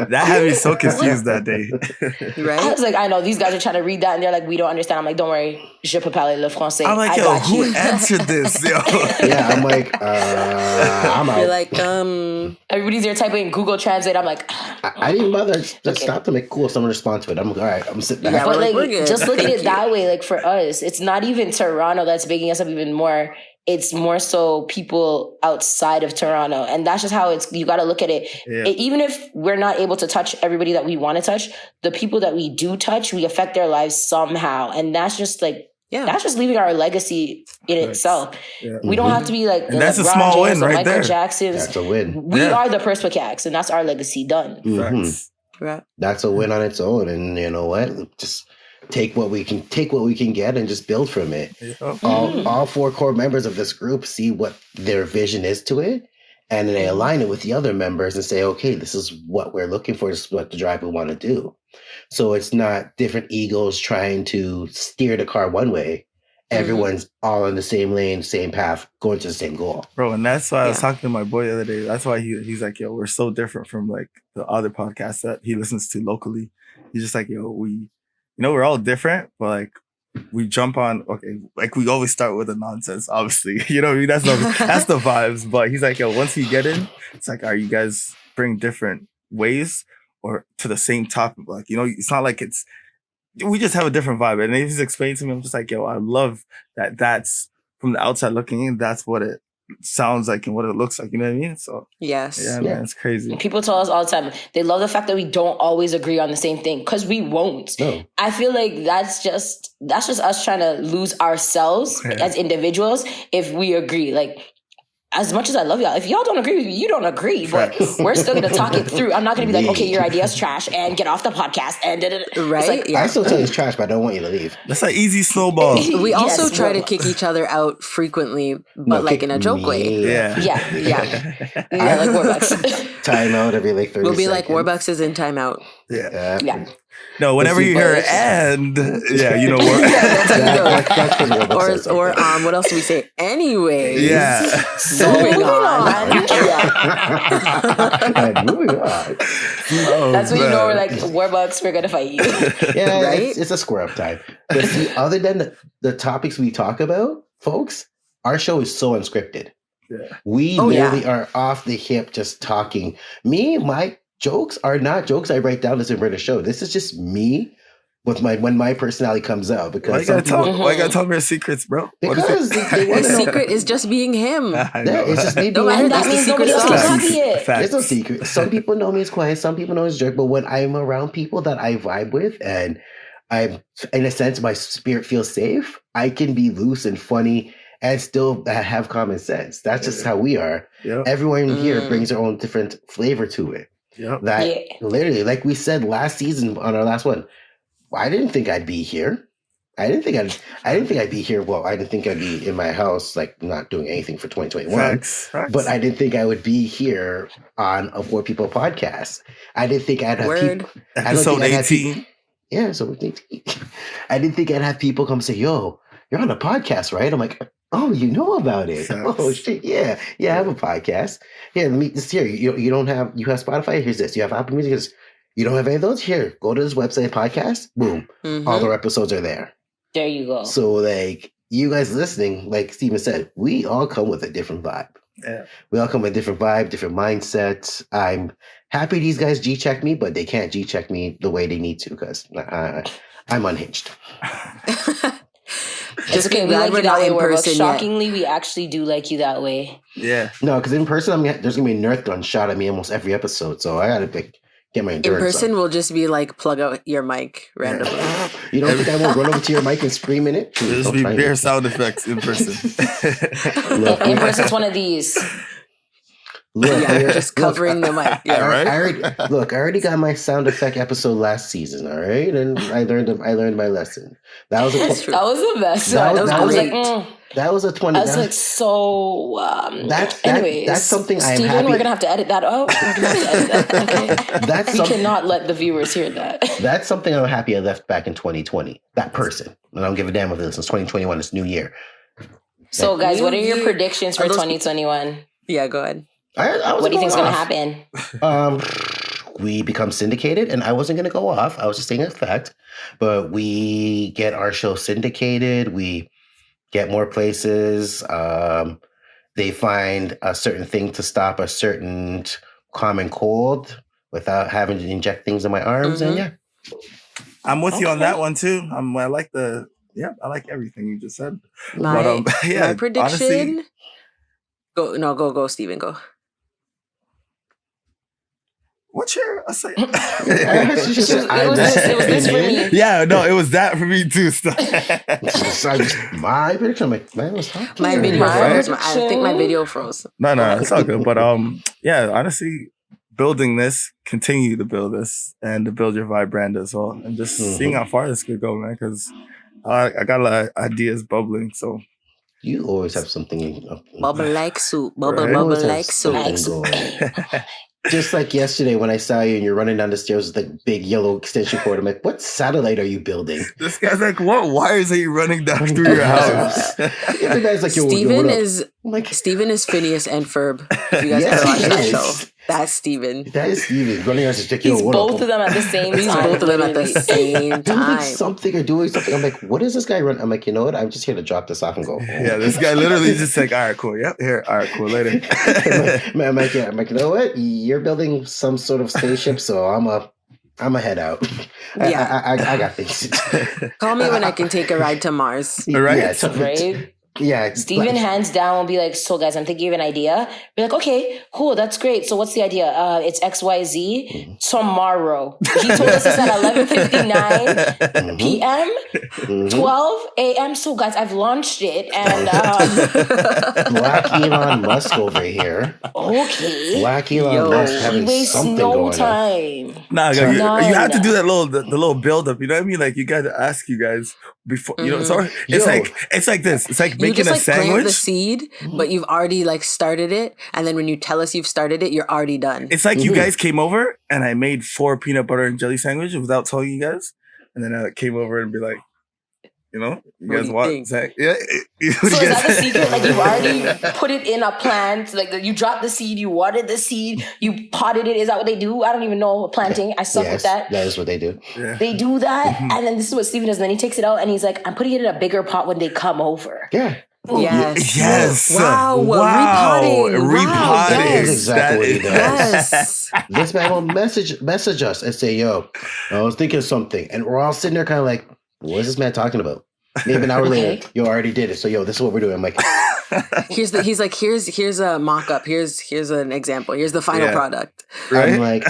That had me so confused that day. I Right? was like, I know these guys are trying to read that and they're like, we don't understand. I'm like, don't worry, je peux parler le français. I'm like, I yo, got who you. answered this, yo? Yeah, I'm like, I'm out. You're like, Everybody's there typing Google Translate. I'm like, I didn't bother. Just stop to make cool. Someone respond to it. I'm like, all right. I'm sitting back. Yeah, but we're like, like, we're good. just look at Thank it you. that way. Like for us, it's not even Toronto that's bigging us up even more. It's more so people outside of Toronto. And that's just how you got to look at it. Yeah. Even if we're not able to touch everybody that we want to touch, the people that we do touch, we affect their lives somehow. And that's just like, that's just leaving our legacy in itself. Yeah. We don't have to be like And that's a LeBron small James win or right Michael there. Jackson's. That's a win. We are the Perspicax, and that's our legacy done. Facts. Right. That's a win on its own. And you know what? Just take what we can get and just build from it. Yeah. All 4 core members of this group see what their vision is to it, and then they align it with the other members and say, okay, this is what we're looking for. This is what the drive we want to do. So it's not different egos trying to steer the car one way. Everyone's all in the same lane, same path, going to the same goal. Bro, and that's why I was talking to my boy the other day. That's why he's like, yo, we're so different from like the other podcasts that he listens to locally. He's just like, yo, we're all different, but like we jump on, okay, like we always start with the nonsense, obviously. You know what I mean? That's the vibes. But he's like, yo, once you get in, it's like, are you guys bring different ways or to the same topic? Like, it's not like we just have a different vibe. And he's explained to me, I'm just like, yo, I love that's from the outside looking in, that's what it sounds like and what it looks like. You know what I mean? So Yes. yeah, man, it's crazy. People tell us all the time, they love the fact that we don't always agree on the same thing because we won't. No. I feel like that's just us trying to lose ourselves as individuals if we agree. Like, as much as I love y'all, if y'all don't agree with me, you don't agree. But we're still going to talk it through. I'm not going to be like, okay, your idea's trash and get off the podcast and right. It's like, I still tell you it's trash, but I don't want you to leave. That's an easy snowball. We also Yes, try to well- kick each other out frequently, but like in a joke way. Yeah. Yeah. Yeah. Yeah, like Warbucks. Time out every like 30 We'll be like, seconds. Warbucks is in timeout. Yeah. Yeah. No, whenever you hear and yeah, you know what? That's 'cause Warbucks says Or something. what else do we say? Anyways. Yeah. So Moving on. And moving on. Oh, That's when you know man. we're like, Warbucks, we're going to fight you. Yeah, Right? it's a square up time. But see, other than the topics we talk about, folks, our show is so unscripted. Yeah. We Oh, literally are off the hip just talking. My jokes are not jokes I write down as a British show. This is just me with when my personality comes out. Why Because you some gotta people, why you gotta tell me your secrets, bro? What is it? because they want His to know. secret is just being him. I know. Yeah, it's just me No being matter And that's that the means secret nobody else can sauce. copy it. Facts. There's no secret. Some people know me as quiet. Some people know me as jerk. But when I'm around people that I vibe with and I'm, in a sense, my spirit feels safe, I can be loose and funny and still have common sense. That's just how we are. Yep. Everyone here Mm. brings their own different flavor to it. Yep. That Yeah. literally, like we said last season on our last one, I didn't think I'd be here. I didn't think I'd be here. Well, I didn't think I'd be in my house, like not doing anything for 2021. Facts. But I didn't think I would be here on a 4 People podcast. I didn't think I'd have Word. people. I don't Episode think I'd have 18. Yeah, so I didn't think I'd have people come say, "Yo, you're on a podcast, right?" I'm like, "Oh, you know about it? Facts. Oh shit, yeah, I have a podcast. Yeah, let me this here. You have Spotify. Here's this. You have Apple Music. Here's, you don't have any of those? Here, go to this website, podcast. Boom, Mhm. all their episodes are there. There you go. So like you guys listening, like Steven said, we all come with a different vibe. Yeah. We all come with a different vibe, different mindsets. I'm happy these guys G-check me, but they can't G-check me the way they need to because I'm unhinged. It's okay. We like you that way, but shockingly, we actually do like you that way. Yeah. No, because in person, there's gonna be a Nerf gun shot at me almost every episode, so I gotta get my endurance. In person, up. we'll just be like plug out your mic randomly. You don't think I won't run over to your mic and scream in it? There's just be beer sound effects in person. Look, in person's one of these. Look, yeah, you're just covering the mic. Yeah, right. I already got my sound effect episode last season. All right, and I learned my lesson. That was that was the best. I was like, that was a 20. I was like, so. Anyways, that's something I'm Steven, happy. we're gonna have to edit that out. We're gonna have to edit that. Okay. We cannot let the viewers hear that. That's something I'm happy I left back in 2020. That person, and I don't give a damn if it's 2021. It's New Year. So, guys, what are your predictions for 2021? Yeah, go ahead. What do you think is going to happen? We become syndicated, and I wasn't going to go off. I was just saying a fact. But we get our show syndicated. We get more places. They find a certain thing to stop a certain common cold without having to inject things in my arms. And yeah. I'm with you on that one, too. I like everything you just said. My prediction... Honestly, go, Steven, go. What's your? I say. It was this for me. Yeah, no, it was that for me too. My prediction. I'm like, man, what's happening? My video froze. I think my video froze. No, it's all good. But yeah, honestly, building this, continue to build this, and to build your Vibe brand as well, and just seeing how far this could go, man. Because I got a lot of ideas bubbling. So you always have something. Bubble like soup. Bubble like soup. Just like yesterday when I saw you and you're running down the stairs with like big yellow extension cord. I'm like, what satellite are you building? This guy's like, what wires are you running down through your house? The guy's like, Steven is Phineas and Ferb. If you guys ever watch that show. That's Steven. That is Steven. Running around just He's both of them at the same time. He's both of them at the same time. Doing something or doing something. I'm like, what is this guy running? I'm like, you know what? I'm just here to drop this off and go home. Yeah, this guy literally just like, all right, cool. Yep, here. All right, cool. Later. I'm like, you know what? You're building some sort of spaceship, so I'm a head out. Yeah. I got things to do. Call me when I can take a ride to Mars. Right? Yeah, right? Yeah, Steven hands down will be like, so guys, I'm thinking of an idea. Be like, okay, cool, that's great. So what's the idea? It's XYZ tomorrow. He told us it's at 11:59 p.m., 12 a.m. So guys, I've launched it and Black Elon Musk over here. Okay. Black Elon Musk having something going time. Nah, you have to do that the little build up. You know what I mean? Like you got to ask you guys before. You know, so it's like this. It's like making you just, a sandwich. Plant the seed, but you've already like started it, and then when you tell us you've started it, you're already done. It's like you guys came over and I made 4 peanut butter and jelly sandwiches without telling you guys, and then I came over and be like, you know, you guys want Zach? Yeah. So is that the secret? Like you've already put it in a plant. Like you dropped the seed, you watered the seed, you potted it. Is that what they do? I don't even know planting. I suck with that. That is what they do. Yeah. They do that, and then this is what Steven does. And then he takes it out and he's like, "I'm putting it in a bigger pot when they come over." Yeah. Yes. Wow. Repotting. Repotting. Yes. Exactly what he does. Yes. This man will message us and say, yo, I was thinking of something. And we're all sitting there kind of like, what is this man talking about? Maybe an hour later, yo, I already did it. So, yo, this is what we're doing. I'm like, here's a mock-up. Here's an example. Here's the final product. Right? I'm like,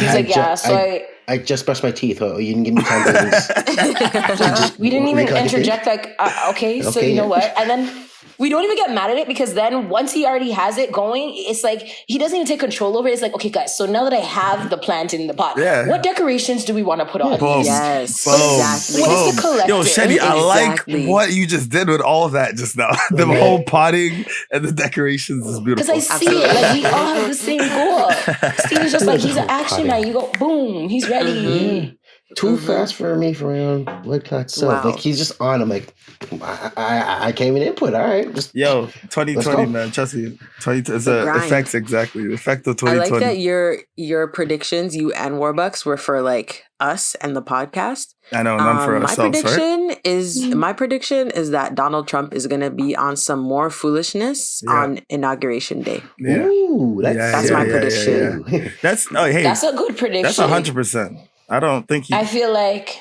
I just brushed my teeth. Oh, you didn't give me time to we didn't even interject like, okay, so you know what? And then we don't even get mad at it because then once he already has it going, it's like he doesn't even take control over it. It's like, okay, guys, so now that I have the plant in the pot, what decorations do we want to put on? Boom. Yes, boom. exactly. What is the collective? Yo, Shetty, I like what you just did with all of that just now. The whole potting and the decorations is beautiful. Because I see it. Like we all have the same goal. Steven's just like, he's an action man. You go, boom, he's ready. Too fast for me for my own blood clot self. Like he's just on. I'm like, I came in input. All right, just 2020, man. Trust me, it's effects exactly the effect of 2020. I like that your predictions, you and Warbucks, were for like us and the podcast. I know, none for ourselves. My prediction is that Donald Trump is going to be on some more foolishness on Inauguration Day. Yeah. Ooh, that's my prediction. Yeah. That's a good prediction. That's 100%. I don't think I feel like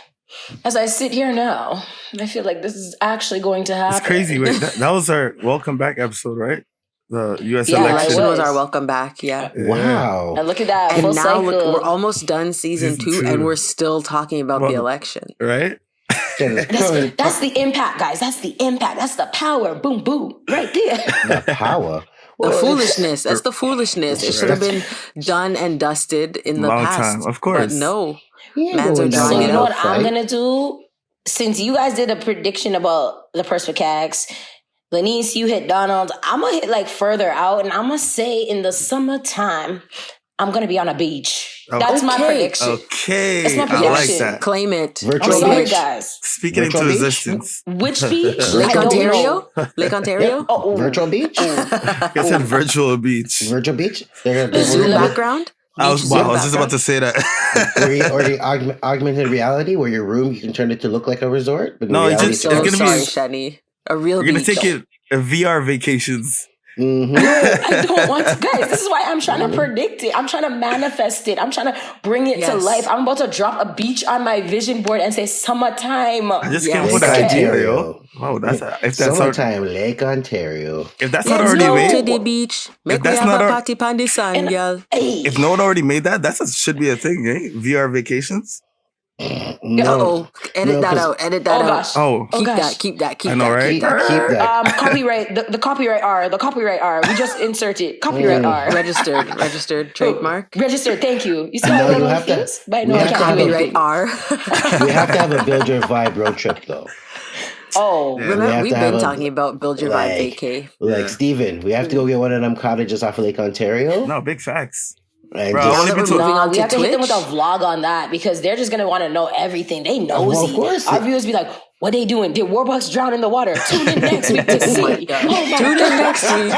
As I sit here now, I feel like this is actually going to happen. It's crazy. Wait, that was our welcome back episode, right? The U.S. Yeah, election. Election was our welcome back. Yeah. Wow. And look at that. And full now cycle. look, we're almost done season two, and we're still talking about the election. Right? That's the impact, guys. That's the impact. That's the power. Boom, boom. Right there. The power. The foolishness. That's the foolishness. It should have been done and dusted in the past. Time. Of course. But no. Mans are So you know what I'm going to do? Since you guys did a prediction about the Perspicax, Lanice, you hit Donald. I'm going to hit like further out, and I'm going to say in the summertime, I'm going to be on a beach. That's my prediction. Okay. That's my prediction. I like that. Claim it. Virtual I'm sorry, beach. guys. Speaking into resistance. Which beach? Lake Ontario? Lake Ontario? Yep. Virtual beach? I said virtual beach. Virtual beach? Zoom background? I was just about to say that. or the augmented reality, where your room, you can turn it to look like a resort. But no, it's so going to be... Shani. A real You're going beach. to take it VR vacations. Mm-hmm. No, I don't want to. Guys, this is why I'm trying to predict it. I'm trying to manifest it. I'm trying to bring it to life. I'm about to drop a beach on my vision board and say summertime. I just came up with an idea, yo. Oh, if that's summertime, Lake Ontario. If that's not already made, to the beach. Make we have a party on the sun, girl. If no one already made that, should be a thing, eh? VR vacations. No. Edit that out. Edit that out. Gosh. Keep that. I know, right? Keep that. Copyright. The copyright R. The copyright R. We just insert it. Copyright R. Registered. Trademark. Registered. Thank you. You see how I know things? But no, I can't Copyright R. We have to have a Build Your Vibe road trip, though. Oh, remember we've been talking about Build Your Vibe vacay. Like Steven, we have to go get one of them cottages off of Lake Ontario. No, big facts. And Bro, just, I we on have to hit them with Twitch. a vlog on that because they're just gonna want to know everything. They nosy. Well, of course. Our viewers be like, "What they doing? Did Warbucks drown in the water?" Tune in next week to see. Tune in next week.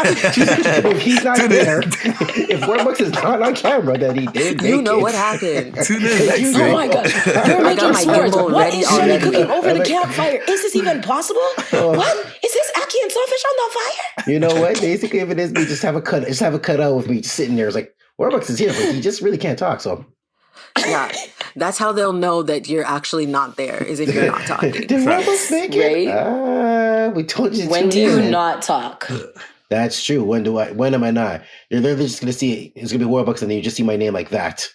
if he's not there, if Warbucks is not on camera, that he did. You know what happened. Tune in next week. Oh my gosh, they're making my s'mores. gimbal What ready is Shani already. cooking over the campfire? Is this even possible? What is this Aki and Sawfish on the fire? You know what? Basically, if it is me, just have a cut out with me just sitting there. It's like Warbucks is here, but he just really can't talk. So Yeah, that's how they'll know that you're actually not there, is if you're not talking. did Warbucks make it? We told you. When do you not talk? That's true. When am I not? You're literally just gonna see it's gonna be Warbucks, and then you just see my name like that.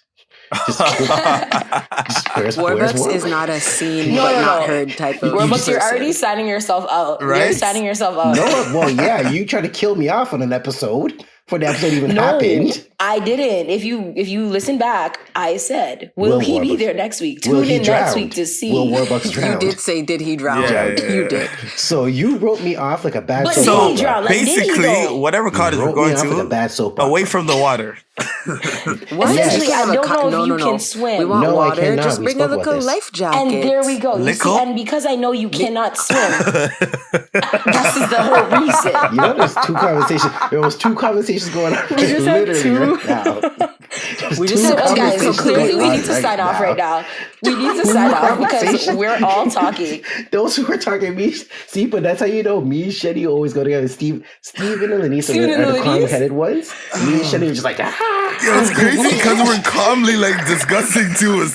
Warbucks is not a seen but not heard type of Warbucks, you're person. already signing yourself out. Right? You're signing yourself out. No, well, yeah, you tried to kill me off on an episode before the episode even happened. I didn't. If you listen back, I said, will he be there next week? Tune in next week to see. Will Warbucks drown? You did say, did he drown? Yeah. You did. So you wrote me off like a bad But soap did he opera. drown? Like, did he Basically, though? whatever cottage You we're wrote going me off like a to, bad soap away opera. from the water. What? Essentially, Just I have a don't know if you no. can swim. We want No, I water. cannot. Just We bring a spoke about little this. life jacket. And there we go. You see, Lickle? and because I know you cannot swim, this is the whole reason. You know, there's two conversations. There was two conversations going on. We just had two. Right now. We just So, had guys, conversations clearly going we on need to sign off right now. We need to sign off because we're all talking. Those who are talking me, see, but that's how you know me and Shetty always go together. Steven and Lenise are the calm-headed ones. Me and Shetty are just like, Yeah, it's crazy because we're calmly like discussing too.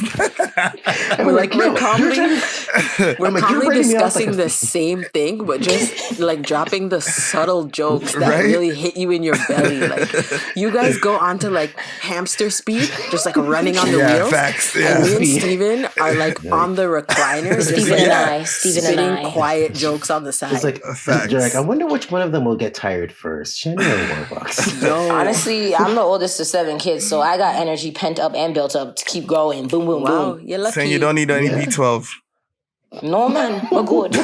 We're like, we're calmly I'm like, you're calmly writing me off discussing like a- the same thing, but just like dropping the subtle jokes that Right? really hit you in your belly. Like you guys go on to like hamster speed, just like running on the wheels. Facts. And Yeah. me and Steven are like on the recliner, just Steven like Steven and I. quiet jokes on the side. It's like, Facts. you're like, I wonder which one of them will get tired first, Shetty or Warbucks. Yo. Honestly, I'm the oldest of 7 kids, so I got energy pent up and built up to keep going. Boom, boom, Wow, boom. you're lucky. Saying you don't need any B12. No, man, we're good.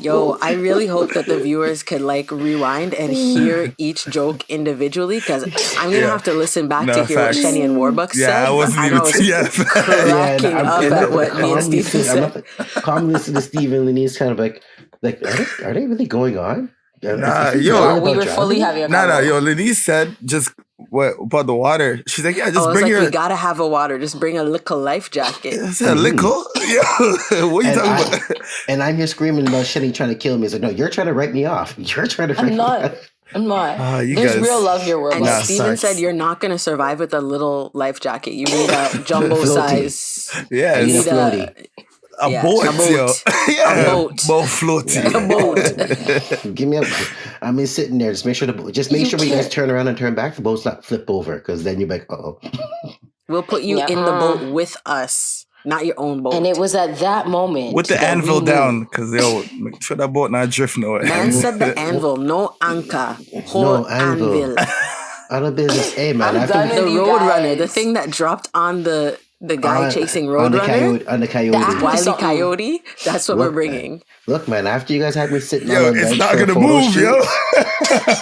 Yo, I really hope that the viewers can like rewind and hear each joke individually because I'm gonna have to listen back to hear facts. what Shenny and Warbucks said. Yeah, I wasn't but even. was Yeah. cracking up at what me and Steven said. Calmly listen to Steven and Lenise kind of like are they really going on? Nah, Is he yo. lying We about were fully drowning? having a Nah, convo. yo, Lenise said just what about the water? She's like, yeah, just I was bring like, your. we gotta have a water. Just bring a little life jacket. I said, lickle? Yo, what are you talking about? And I'm here screaming about Shetty trying to kill me. It's like, no, you're trying to write me off. You're trying to write I'm me not. off. You There's guys, real love here, Warbucks. And Nah, Steven sucks. said you're not going to survive with a little life jacket. You need a jumbo Floaty. size. yeah, I need a need floaty. a yeah, boat, a boat. yeah, A boat. boat floaty. A boat. Give me a. I mean, sitting there. Just make sure when you guys turn around and turn back, the boat's not flip over, because then you're like, oh. We'll put you in the boat with us, not your own boat. And it was at that moment With the that anvil we down, knew. because make sure that boat not drift nowhere. Man said the anvil, no anchor, whole No anvil. Out of business. Hey, man. I'm done The with you Roadrunner, guys. the thing that dropped on the guy chasing Roadrunner, on the coyote. Wile E. Something. Coyote. That's what we're Look, bringing. Look, man, after you guys had me sitting on Yo, a it's ledge not for a gonna photo move, shoot, yo.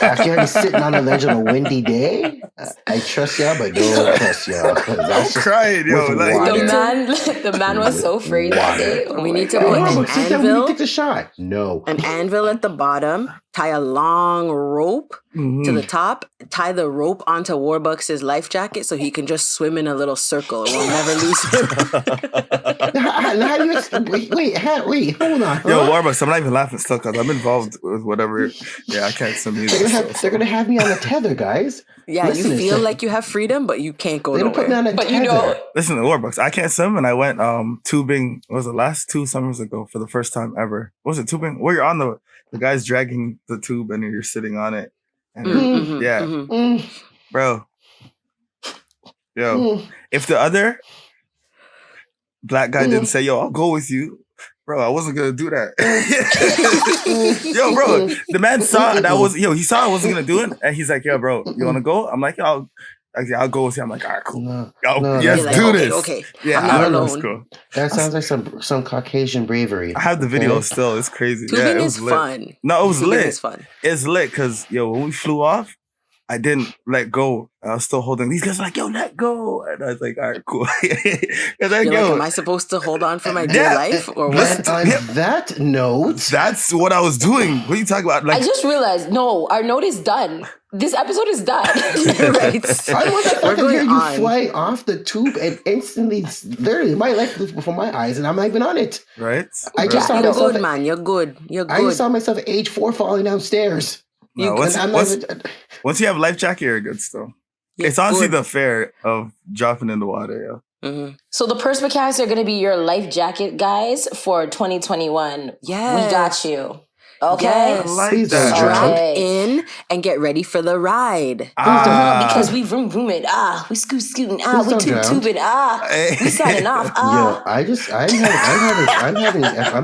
after you had me sitting on a ledge on a windy day, I trust y'all, but don't trust y'all. I'm crying, yo. with Like, water. The man was so afraid that day. Oh We my need to God. put Oh, an sit down when you anvil, take the shot. No. an anvil at the bottom, tie a long rope to the top, tie the rope onto Warbucks' life jacket so he can just swim in a little circle. We'll never lose him. How do you wait, hold on. yo, huh? Warbucks, I'm not even laughing still because I'm involved with whatever. Yeah, I can't swim either. They're gonna have me on a tether, guys. Yeah, Listen, you feel it's- like you have freedom, but you can't go They're gonna put me nowhere. on a But tether. you know, Listen to Warbucks. I can't swim, and I went tubing. What was it, last 2 summers ago for the first time ever? What was it, tubing? Where you're on the guy's dragging the tube and you're sitting on it. And yeah, Mm, bro. Yo, mm. if the other black guy didn't say, "Yo, I'll go with you," bro, I wasn't gonna do that. Yo, bro, the man saw that was he saw I wasn't gonna do it, and he's like, "Yo, bro, you wanna go?" I'm like, "Yo, I'll go with you." I'm like, "All right, cool. No, Yo, no, yes, You're like, do okay, this." okay. Yeah, I'm not all right, alone. let's go. that sounds like some Caucasian bravery. I have the video Okay? still. It's crazy. Tubing yeah, it is was lit. fun. No, it was Tubing lit. is fun. It's lit because when we flew off, I didn't let go. I was still holding. These guys were like, "Yo, let go," and I was like, "All right, cool." Cause like, You're yo, like, am I supposed to hold on for my dear life or what? And on that note, that's what I was doing. What are you talking about? I Like, just realized, no, our note is done. This episode is done. Right. I was like, I We're can hear going you on. fly off the tube and instantly, literally, my life was before my eyes, and I'm not even on it. right? I just saw You're myself. good, man. You're good. You're I just good. saw myself at age 4 falling downstairs. No, And I'm not even- once you have life jacket, you're good still. You're It's honestly good. the fear of dropping in the water, Mhm. So the Perspicax are going to be your life jacket guys for 2021. Yes. We got you. Okay? Yes. Like Please that. don't Strap drown. Okay. in and get ready for the ride. Because we vroom vrooming. We scooting. Please We don't tube drown. tubing. We signing off. Yo, I'm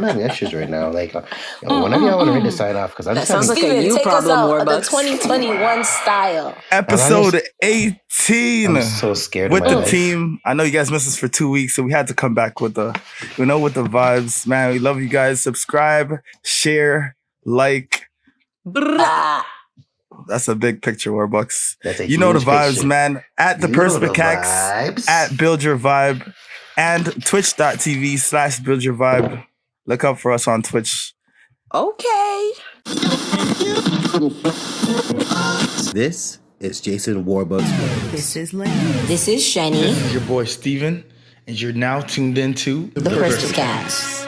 having issues right now. Like, whenever y'all want to sign off, because I'm That just sounds having, like a Steven, you take problem, us out. The Warbucks. 2021 style. Episode 18 I'm so scared with of my the life. team. I know you guys missed us for 2 weeks, so we had to come back with the vibes. Man, we love you guys. Subscribe, share, like. That's a big picture, Warbucks. That's a You know the huge vibes, picture. man. At the You know the Perspicax, vibes. at Build Your Vibe, and twitch.tv/Build Your Vibe. Look up for us on Twitch. Okay. This is Jason Warbucks. This is Lane. This is Shani. This is your boy Steven, and you're now tuned into The Perspicax.